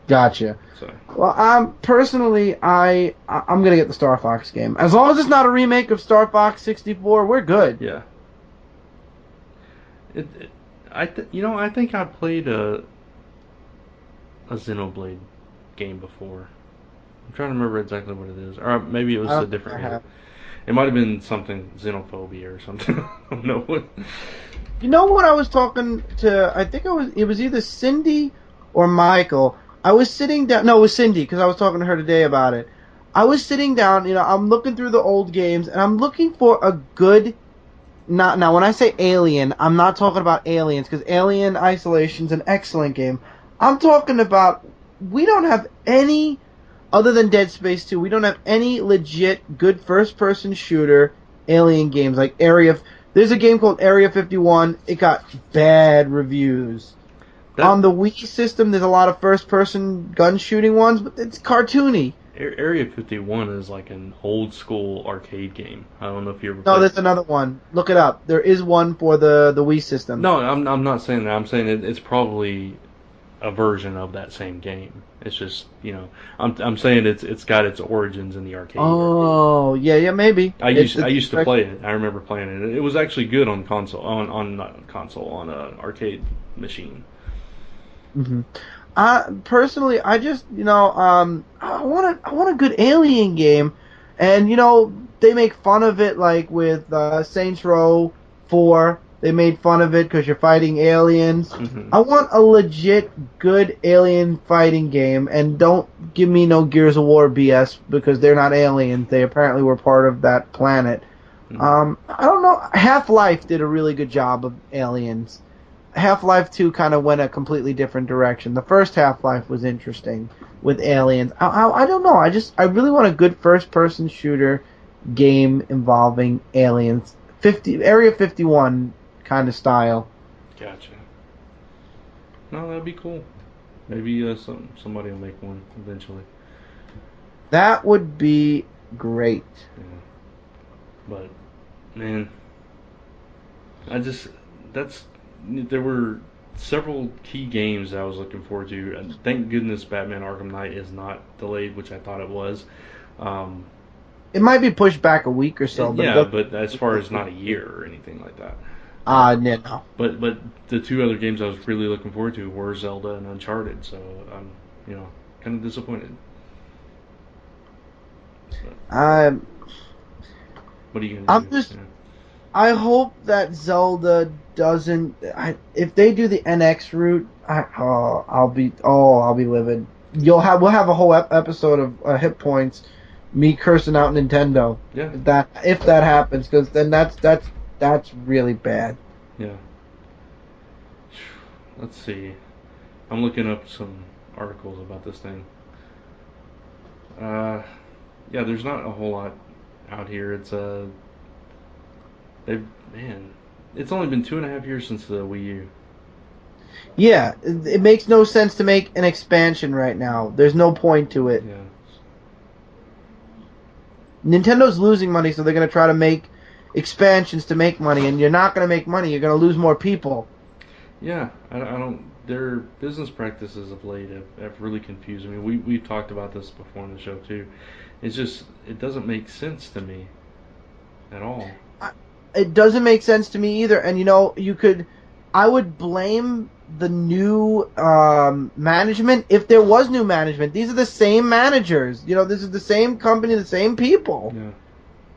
Gotcha. So. Well, personally, I'm gonna get the Star Fox game. As long as it's not a remake of Star Fox 64, we're good. Yeah. I think I played a Xenoblade game before. I'm trying to remember exactly what it is, or maybe it was a different game. It might have been something Xenophobia or something. I don't know what. You know what I was talking to? I think it was either Cindy or Michael. I was sitting down. No, it was Cindy because I was talking to her today about it. I was sitting down. I'm looking through the old games and I'm looking for a good. Now, when I say Alien, I'm not talking about Aliens because Alien Isolation's an excellent game. I'm talking about we don't have any other than Dead Space 2. We don't have any legit good first-person shooter Alien games like There's a game called Area 51. It got bad reviews. On the Wii system, there's a lot of first-person gun shooting ones, but it's cartoony. Area 51 is like an old-school arcade game. I don't know if you ever. No, there's another one. Look it up. There is one for the Wii system. No, I'm not saying that. I'm saying it's probably a version of that same game. It's just I'm saying it's got its origins in the arcade. Oh, yeah, maybe. I used to play it. I remember playing it. It was actually good on console, on not console, on an arcade machine. Mm-hmm. personally, I just, I want a good Alien game, and they make fun of it like with Saints Row 4. They made fun of it because you're fighting aliens. Mm-hmm. I want a legit good alien fighting game, and don't give me no Gears of War BS because they're not aliens. They apparently were part of that planet. Mm-hmm. I don't know. Half-Life did a really good job of aliens. Half-Life 2 kind of went a completely different direction. The first Half-Life was interesting with aliens. I don't know. I really want a good first-person shooter game involving aliens. Area 51 kind of style. Gotcha. No, that'd be cool. Maybe somebody will make one eventually. That would be great. Yeah. But man, there were several key games I was looking forward to. And thank goodness Batman Arkham Knight is not delayed, which I thought it was. It might be pushed back a week or so. But as far as not a year or anything like that. No. But the two other games I was really looking forward to were Zelda and Uncharted, so I'm kind of disappointed. But, what are you gonna do? I hope that Zelda doesn't. If they do the NX route, I'll be livid. We'll have a whole episode of Hit Points, me cursing out Nintendo. Yeah. If that happens, because then that's really bad. Yeah. Let's see. I'm looking up some articles about this thing. Yeah, there's not a whole lot out here. It's it's only been 2.5 years since the Wii U. Yeah, it makes no sense to make an expansion right now. There's no point to it. Yeah. Nintendo's losing money, so they're going to try to make expansions to make money, and you're not going to make money. You're going to lose more people. Yeah, I don't. Their business practices of late have really confused me. We've talked about this before on the show too. It's just it doesn't make sense to me at all. It doesn't make sense to me either. And I would blame the new management if there was new management. These are the same managers. This is the same company, the same people. Yeah.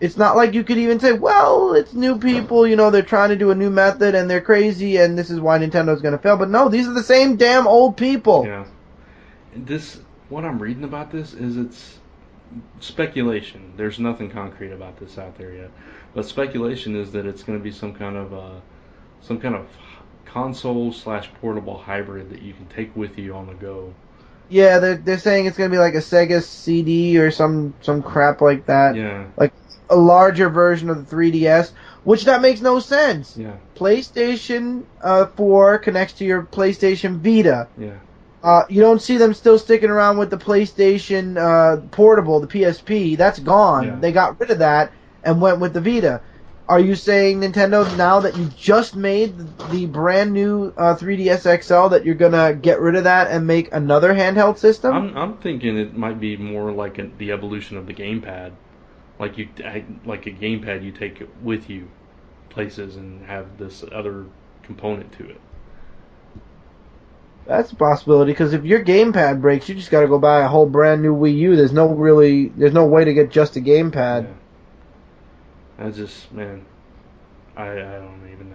It's not like you could even say, well, it's new people, they're trying to do a new method and they're crazy and this is why Nintendo's going to fail. But no, these are the same damn old people. Yeah. What I'm reading about this is it's speculation. There's nothing concrete about this out there yet. But speculation is that it's going to be some kind of console/portable hybrid that you can take with you on the go. Yeah, they're saying it's going to be like a Sega CD or some crap like that. Yeah. Like a larger version of the 3DS, which that makes no sense. Yeah. PlayStation 4 connects to your PlayStation Vita. Yeah. You don't see them still sticking around with the PlayStation Portable, the PSP. That's gone. Yeah. They got rid of that and went with the Vita. Are you saying, Nintendo, now that you just made the brand new 3DS XL, that you're going to get rid of that and make another handheld system? I'm thinking it might be more like the evolution of the gamepad. Like a gamepad you take with you places and have this other component to it. That's a possibility, because if your gamepad breaks, you just got to go buy a whole brand new Wii U. There's no way to get just a gamepad. Yeah. That's just, man, I don't even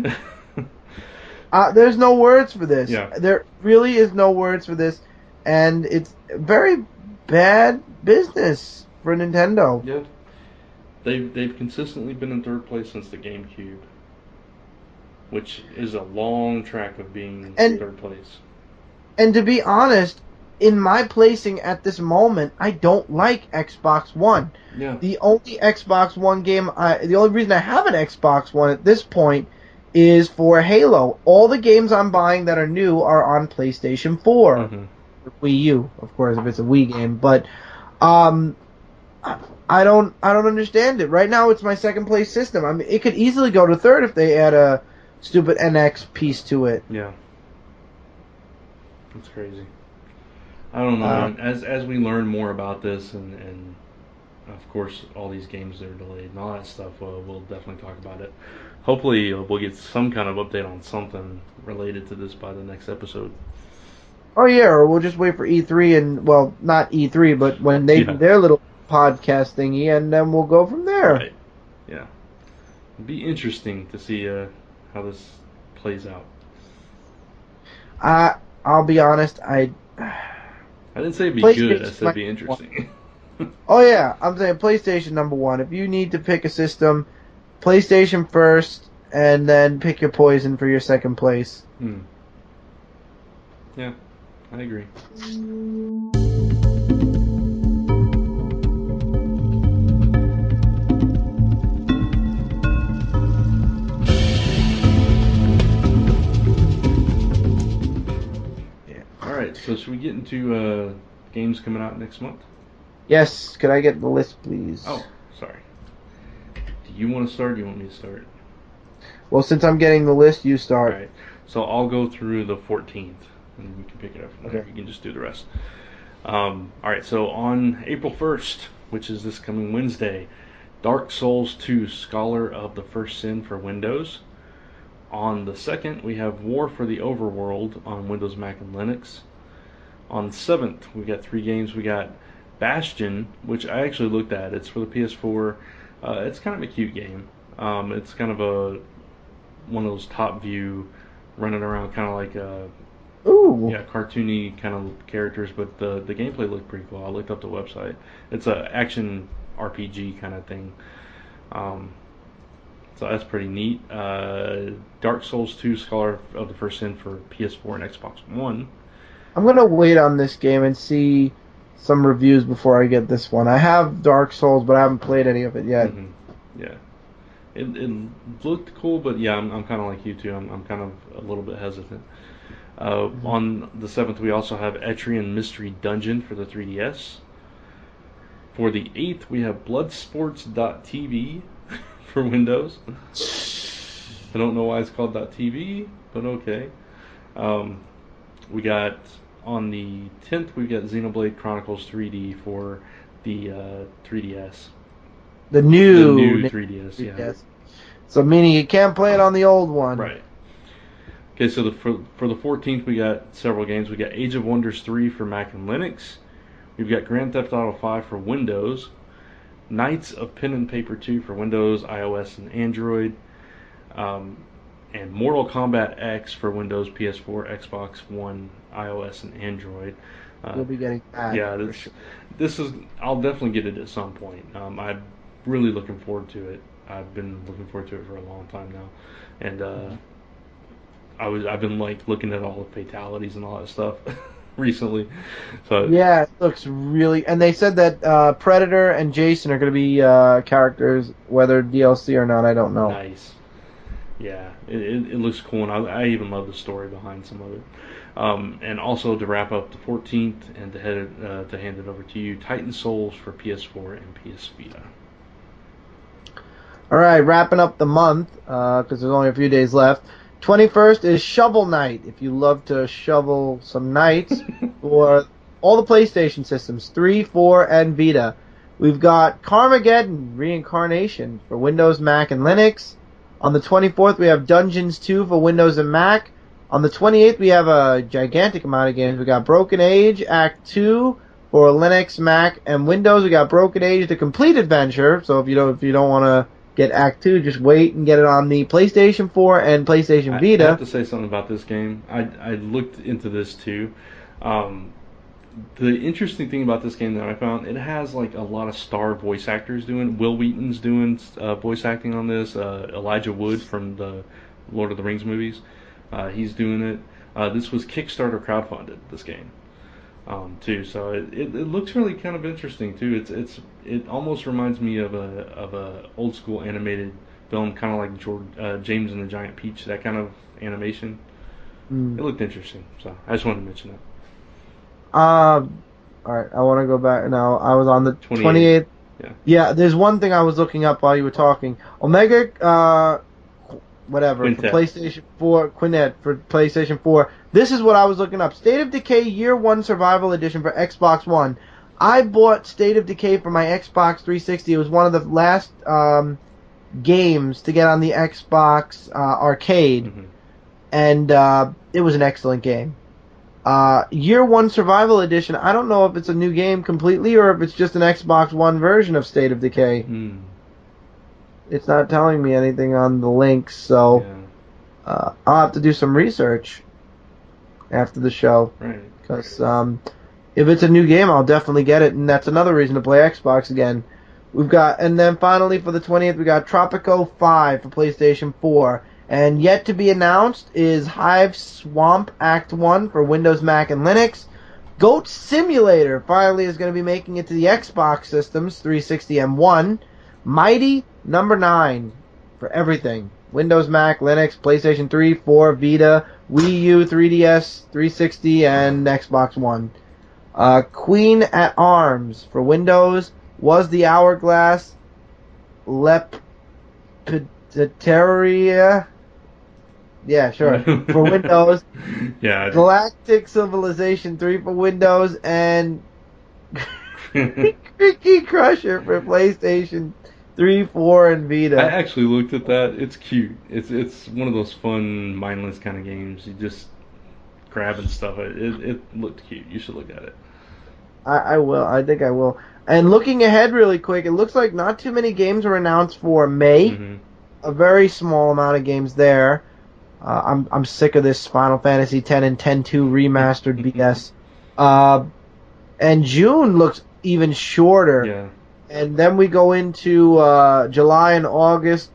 know. There's no words for this. Yeah. There really is no words for this, and it's very bad business for Nintendo. Yeah. They've consistently been in third place since the GameCube, which is a long track of being in third place. And to be honest, in my placing at this moment, I don't like Xbox One. Yeah. The only Xbox One game, the only reason I have an Xbox One at this point is for Halo. All the games I'm buying that are new are on PlayStation 4. Mm-hmm. Wii U, of course, if it's a Wii game. But I don't understand it. Right now, it's my second place system. I mean, it could easily go to third if they add a stupid NX piece to it. Yeah. That's crazy. I don't know. As we learn more about this, and of course all these games that are delayed and all that stuff, we'll definitely talk about it. Hopefully we'll get some kind of update on something related to this by the next episode. Oh yeah, or we'll just wait for E3 and well, not E3, but when they do their little podcast thingy, and then we'll go from there. Right. Yeah. It'd be interesting to see how this plays out. I'll be honest, I didn't say it'd be good. I said it'd be interesting. Oh yeah, I'm saying PlayStation number one. If you need to pick a system, PlayStation first, and then pick your poison for your second place. Yeah, I agree. Alright, so should we get into games coming out next month? Yes, could I get the list, please? Oh, sorry. Do you want to start or do you want me to start? Well, since I'm getting the list, you start. Alright, so I'll go through the 14th, and we can pick it up from there. Okay. You can just do the rest. Alright, so on April 1st, which is this coming Wednesday, Dark Souls 2 Scholar of the First Sin for Windows. On the 2nd, we have War for the Overworld on Windows, Mac, and Linux. On the 7th, we got 3 games. We got Bastion, which I actually looked at. It's for the PS4. It's kind of a cute game. It's kind of one of those top view, running around kind of like cartoony kind of characters, but the gameplay looked pretty cool. I looked up the website. It's a action RPG kind of thing. So that's pretty neat. Dark Souls 2 Scholar of the First Sin for PS4 and Xbox One. I'm going to wait on this game and see some reviews before I get this one. I have Dark Souls, but I haven't played any of it yet. Mm-hmm. Yeah. It looked cool, but yeah, I'm kind of like you too. I'm kind of a little bit hesitant. On the 7th, we also have Etrian Mystery Dungeon for the 3DS. For the 8th, we have Bloodsports.tv for Windows. I don't know why it's called .tv, but okay. We got on the 10th, we got Xenoblade Chronicles 3D for the 3DS. The new 3DS, yeah. So meaning you can't play it on the old one. Right. Okay, so for the 14th, we got several games. We got Age of Wonders 3 for Mac and Linux. We've got Grand Theft Auto 5 for Windows. Knights of Pen and Paper 2 for Windows, iOS, and Android. And Mortal Kombat X for Windows, PS4, Xbox One, iOS, and Android. We'll be getting that. Yeah, this is. I'll definitely get it at some point. I'm really looking forward to it. I've been looking forward to it for a long time now, and I've been like looking at all the fatalities and all that stuff recently. So yeah, it looks really. And they said that Predator and Jason are going to be characters, whether DLC or not. I don't know. Nice. Yeah, it looks cool, and I even love the story behind some of it. And also to wrap up the 14th and to hand it over to you, Titan Souls for PS4 and PS Vita. All right, wrapping up the month because there's only a few days left. 21st is Shovel Knight. If you love to shovel some knights for all the PlayStation systems, 3, 4, and Vita. We've got Carmageddon Reincarnation for Windows, Mac, and Linux. On the 24th, we have Dungeons 2 for Windows and Mac. On the 28th, we have a gigantic amount of games. We got Broken Age Act 2 for Linux, Mac, and Windows. We got Broken Age: The Complete Adventure. So if you don't want to get Act 2, just wait and get it on the PlayStation 4 and PlayStation Vita. I have to say something about this game. I looked into this too. The interesting thing about this game that I found, it has like a lot of star voice actors doing. Will Wheaton's doing voice acting on this. Elijah Wood from the Lord of the Rings movies, he's doing it. This was Kickstarter crowdfunded, this game, too. So it looks really kind of interesting too. It almost reminds me of a old school animated film, kind of like James and the Giant Peach, that kind of animation. It looked interesting, so I just wanted to mention that. All right, I want to go back now. I was on the 28th. Yeah, there's one thing I was looking up while you were talking. Omega, whatever, Quintet. for PlayStation 4, Quintet for PlayStation 4. This is what I was looking up. State of Decay Year 1 Survival Edition for Xbox One. I bought State of Decay for my Xbox 360. It was one of the last games to get on the Xbox Arcade, and it was an excellent game. Year One Survival Edition. I don't know if it's a new game completely or if it's just an Xbox One version of State of Decay. It's not telling me anything on the links, so I'll have to do some research after the show. Right. Because if it's a new game, I'll definitely get it, and that's another reason to play Xbox again. And then finally for the 20th, we got Tropico 5 for PlayStation 4. And yet to be announced is Hive Swamp Act 1 for Windows, Mac, and Linux. Goat Simulator finally is going to be making it to the Xbox systems, 360 and 1. Mighty Number 9 for everything. Windows, Mac, Linux, PlayStation 3, 4, Vita, Wii U, 3DS, 360, and Xbox One. Queen at Arms for Windows, Was the Hourglass, Lepiditeria. Yeah, sure. For Windows. Yeah. Galactic Civilization 3 for Windows, and Cricky Crusher for PlayStation 3, 4, and Vita. I actually looked at that. It's cute. It's one of those fun, mindless kind of games. You just grabbing stuff. It looked cute. You should look at it. I will. I think I will. And looking ahead really quick, it looks like not too many games were announced for May. Mm-hmm. A very small amount of games there. I'm sick of this Final Fantasy X and X-2 remastered BS. And June looks even shorter. Yeah. And then we go into July and August.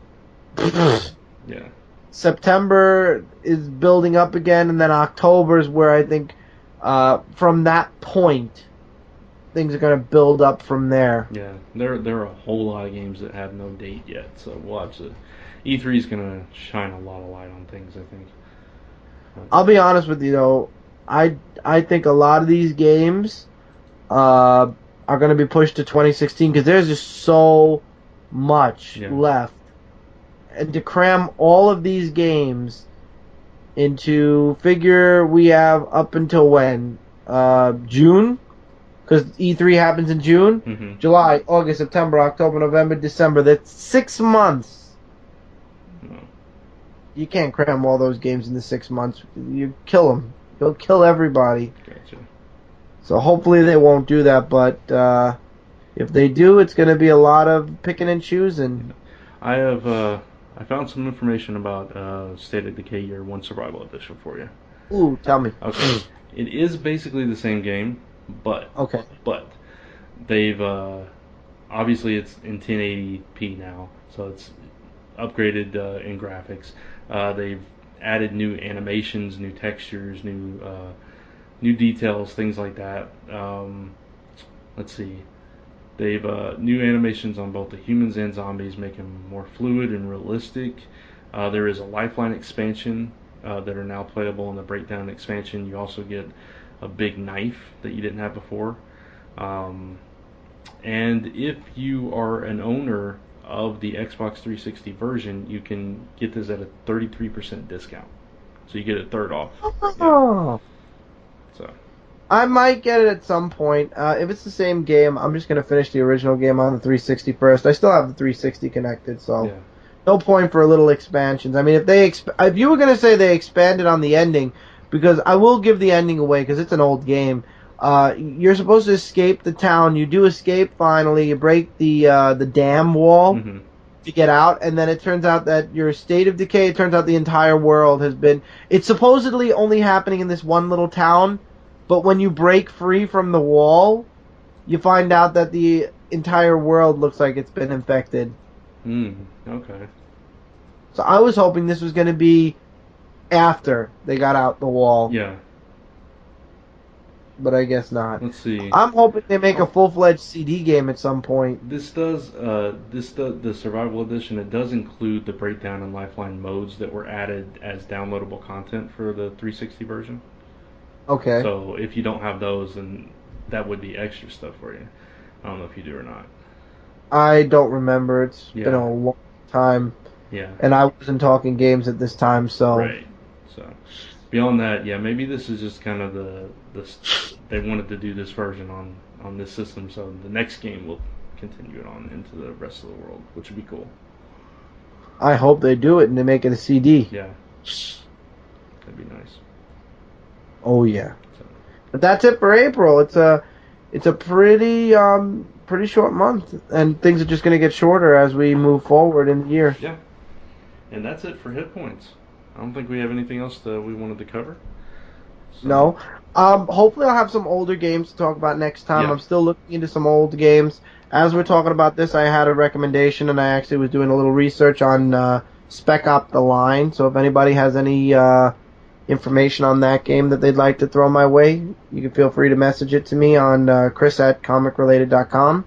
Yeah. September is building up again, and then October is where I think from that point things are going to build up from there. Yeah, there are a whole lot of games that have no date yet, so watch it. E3 is going to shine a lot of light on things, I think. I'll be honest with you, though. I think a lot of these games are going to be pushed to 2016 because there's just so much left. And to cram all of these games into figure we have up until when? June? Because E3 happens in June? Mm-hmm. July, August, September, October, November, December. That's 6 months. No. You can't cram all those games into 6 months. You kill them. You'll kill everybody. Gotcha. So hopefully they won't do that, but if they do, it's going to be a lot of picking and choosing. I have I found some information about State of Decay Year 1 Survival Edition for you. Ooh, tell me. Okay. It is basically the same game, but they've obviously it's in 1080p now, so it's upgraded in graphics. They've added new animations, new textures, new details, things like that. Let's see. They've new animations on both the humans and zombies, make them more fluid and realistic. There is a Lifeline expansion that are now playable in the Breakdown expansion. You also get a big knife that you didn't have before. And if you are an owner of the Xbox 360 version, you can get this at a 33% discount. So you get a third off. Oh. Yeah. So I might get it at some point. If it's the same game, I'm just going to finish the original game on the 360 first. I still have the 360 connected, so no point for little expansions. I mean, if you were going to say they expanded on the ending, because I will give the ending away because it's an old game. You're supposed to escape the town. You do escape finally. You break the dam wall to get out, and then it turns out that your State of Decay. It turns out the entire world has been. It's supposedly only happening in this one little town, but when you break free from the wall, you find out that the entire world looks like it's been infected. Okay. So I was hoping this was going to be after they got out the wall. Yeah. But I guess not. Let's see. I'm hoping they make a full-fledged CD game at some point. This does, the Survival Edition, it does include the Breakdown and Lifeline modes that were added as downloadable content for the 360 version. Okay. So if you don't have those, then that would be extra stuff for you. I don't know if you do or not. I don't remember. It's been a long time. Yeah. And I wasn't talking games at this time, so. Right. So beyond that, maybe this is just kind of they wanted to do this version on this system, so the next game will continue it on into the rest of the world, which would be cool. I hope they do it and they make it a CD. Yeah. That'd be nice. Oh yeah. So, But that's it for April. It's a pretty short month, and things are just going to get shorter as we move forward in the year. yeah. And that's it for hit points. I don't think we have anything else that we wanted to cover. So, No. Hopefully I'll have some older games to talk about next time. yeah. I'm still looking into some old games. As we're talking about this, I had a recommendation, and I actually was doing a little research on Spec Op The Line. So if anybody has any information on that game that they'd like to throw my way, you can feel free to message it to me on chris@comicrelated.com.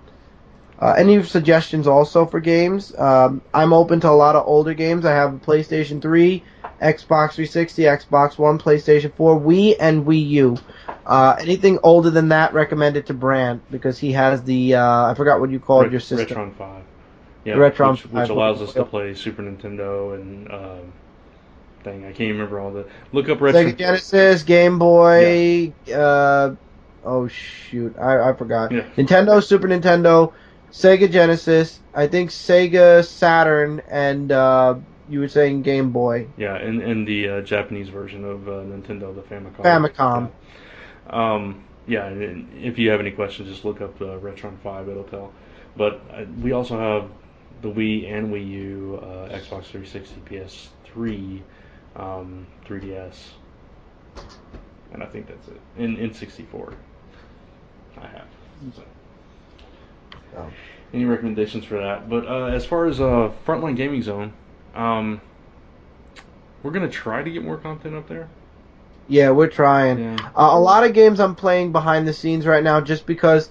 Any suggestions also for games? I'm open to a lot of older games. I have a PlayStation 3, Xbox 360, Xbox One, PlayStation 4, Wii, and Wii U. Anything older than that, recommend it to Brant because he has the I forgot what you called your system. Retron 5. Yeah, The Retron which 5. allows us to play Super Nintendo and dang, I can't remember all the. Look up Sega Retron. Genesis, Game Boy. Oh shoot, I forgot. Yeah. Nintendo, Super Nintendo, Sega Genesis. I think Sega Saturn, and you were saying Game Boy. Yeah, and the Japanese version of Nintendo, the Famicom. Famicom. Yeah, and if you have any questions, just look up the Retron 5, it'll tell. But we also have the Wii and Wii U, Xbox 360, PS3, 3DS, and I think that's it. In 64, I have. So. Oh. Any recommendations for that? But as far as Frontline Gaming Zone, we're going to try to get more content up there. Yeah, we're trying. Yeah. A lot of games I'm playing behind the scenes right now just because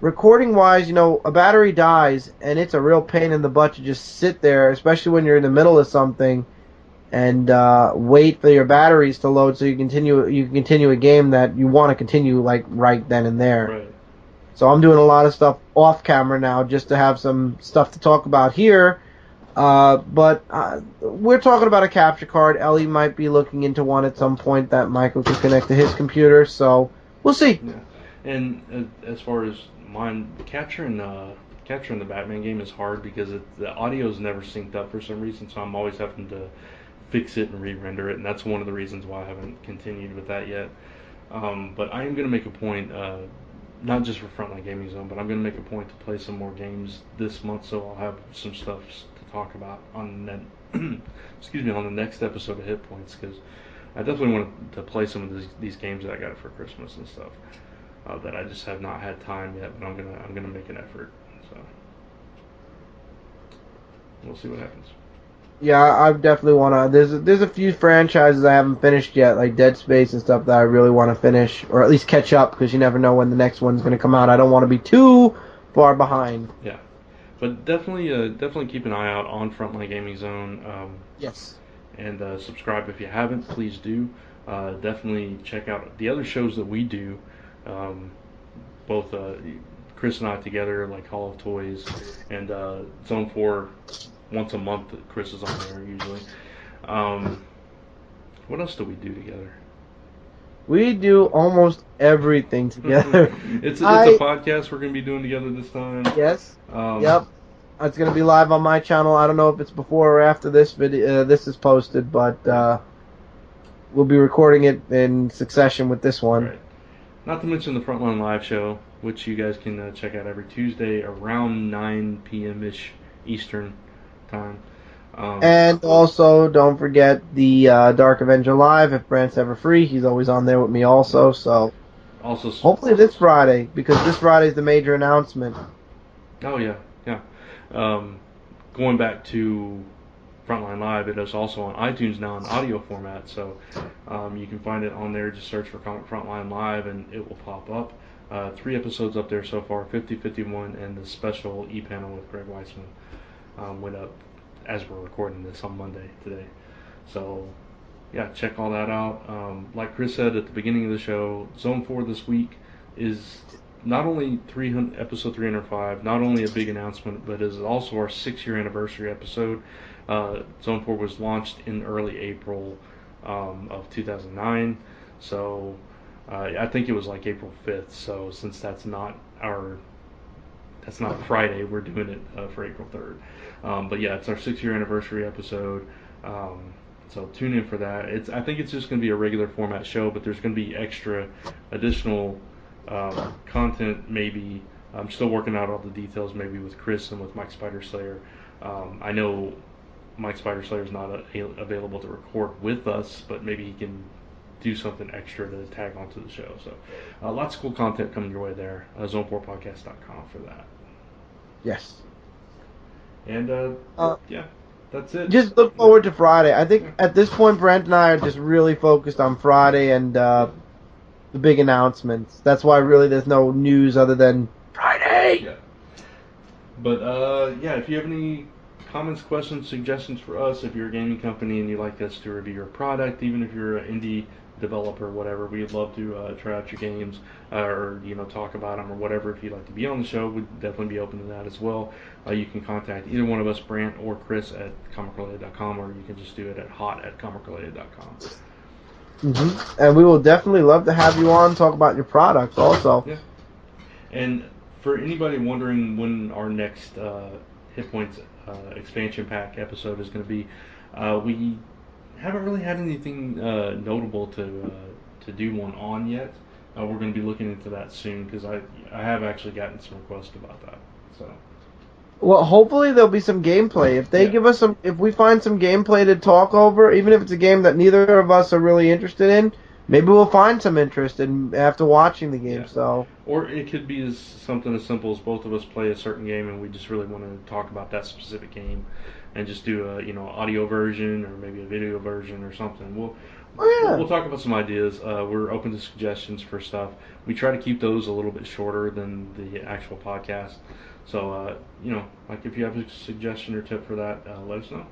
recording wise, a battery dies and it's a real pain in the butt to just sit there, especially when you're in the middle of something and wait for your batteries to load so you can continue a game that you want to continue like right then and there. Right. So I'm doing a lot of stuff off camera now just to have some stuff to talk about here. But we're talking about a capture card. Ellie might be looking into one at some point that Michael can connect to his computer. So we'll see. Yeah. And as far as mine, capturing the Batman game is hard because the audio is never synced up for some reason. So I'm always having to fix it and re-render it, and that's one of the reasons why I haven't continued with that yet. But I am going to make a point. Not just for Frontline Gaming Zone, but I'm going to make a point to play some more games this month, so I'll have some stuff to talk about on the next episode of Hit Points, because I definitely want to play some of these games that I got for Christmas and stuff that I just have not had time yet, but I'm gonna make an effort. So we'll see what happens. Yeah, I definitely want to. There's a few franchises I haven't finished yet, like Dead Space and stuff that I really want to finish, or at least catch up, because you never know when the next one's going to come out. I don't want to be too far behind. Yeah, but definitely keep an eye out on Frontline Gaming Zone. Yes. And subscribe if you haven't. Please do. Definitely check out the other shows that we do. Both Chris and I together, like Hall of Toys and Zone 4. Once a month, Chris is on there usually. What else do we do together? We do almost everything together. It's a podcast we're going to be doing together this time. Yes. Yep. It's going to be live on my channel. I don't know if it's before or after this video. This is posted, but we'll be recording it in succession with this one. Right. Not to mention the Frontline Live show, which you guys can check out every Tuesday around 9 p.m.-ish Eastern time. And also, don't forget the Dark Avenger Live. If Brant's ever free, he's always on there with me also. So hopefully this Friday, because this Friday is the major announcement. Oh yeah. Going back to Frontline Live, it is also on iTunes now in audio format, so you can find it on there. Just search for Frontline Live and it will pop up. 3 episodes up there so far, 50, 51, and the special e-panel with Greg Weissman went up as we're recording this on Monday today. So yeah, check all that out. Like Chris said at the beginning of the show, Zone 4 this week is not only episode 305, not only a big announcement, but is also our 6-year anniversary episode. Zone 4 was launched in early April of 2009, so I think it was like April 5th. So since that's not Friday, we're doing it for April 3rd. But yeah, it's our 6-year anniversary episode. So tune in for that. I think it's just going to be a regular format show, but there's going to be additional content maybe. I'm still working out all the details maybe with Chris and with Mike Spider Slayer. I know Mike Spider Slayer is not available to record with us, but maybe he can do something extra to tag onto the show. So lots of cool content coming your way there. Zone4podcast.com for that. Yes. And yeah, that's it. Just look forward to Friday. I think at this point, Brent and I are just really focused on Friday and the big announcements. That's why really there's no news other than Friday. Yeah. But yeah, if you have any comments, questions, suggestions for us, if you're a gaming company and you'd like us to review your product, even if you're an indie developer, whatever, we'd love to try out your games or talk about them or whatever. If you'd like to be on the show, we'd definitely be open to that as well. You can contact either one of us, Brant or Chris, at comicrelated.com, or you can just do it at hot@comicrelated.com. Mm-hmm. And we will definitely love to have you on, talk about your products also. Yeah. And for anybody wondering when our next Hit Points expansion pack episode is going to be, we haven't really had anything notable to do one on yet. We're going to be looking into that soon because I have actually gotten some requests about that. So. Well, hopefully there'll be some gameplay. If they give us if we find some gameplay to talk over, even if it's a game that neither of us are really interested in, maybe we'll find some interest after watching the game. Yeah. So. Or it could be something as simple as both of us play a certain game and we just really want to talk about that specific game, and just do a audio version or maybe a video version or something. We'll talk about some ideas. We're open to suggestions for stuff. We try to keep those a little bit shorter than the actual podcast. So like if you have a suggestion or tip for that, let us know.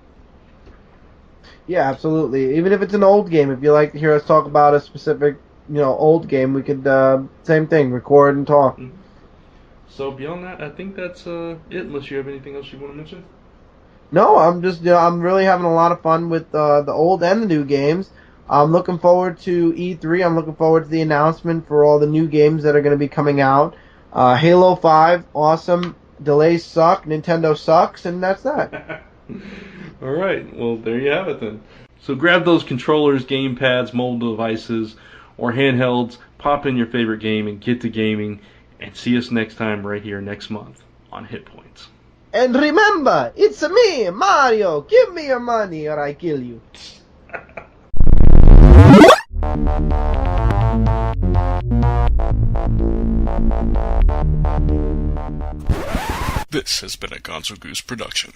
Yeah, absolutely. Even if it's an old game, if you like to hear us talk about a specific old game, we could same thing, record and talk. Mm-hmm. So beyond that, I think that's it. Unless you have anything else you want to mention. No, I'm just I'm really having a lot of fun with the old and the new games. I'm looking forward to E3. I'm looking forward to the announcement for all the new games that are going to be coming out. Halo 5, awesome. Delays suck. Nintendo sucks, and that's that. All right. Well, there you have it then. So grab those controllers, game pads, mobile devices, or handhelds, pop in your favorite game, and get to gaming. And see us next time right here next month on Hit Points. And remember, it's me, Mario. Give me your money or I kill you. This has been a Gonzo Goose production.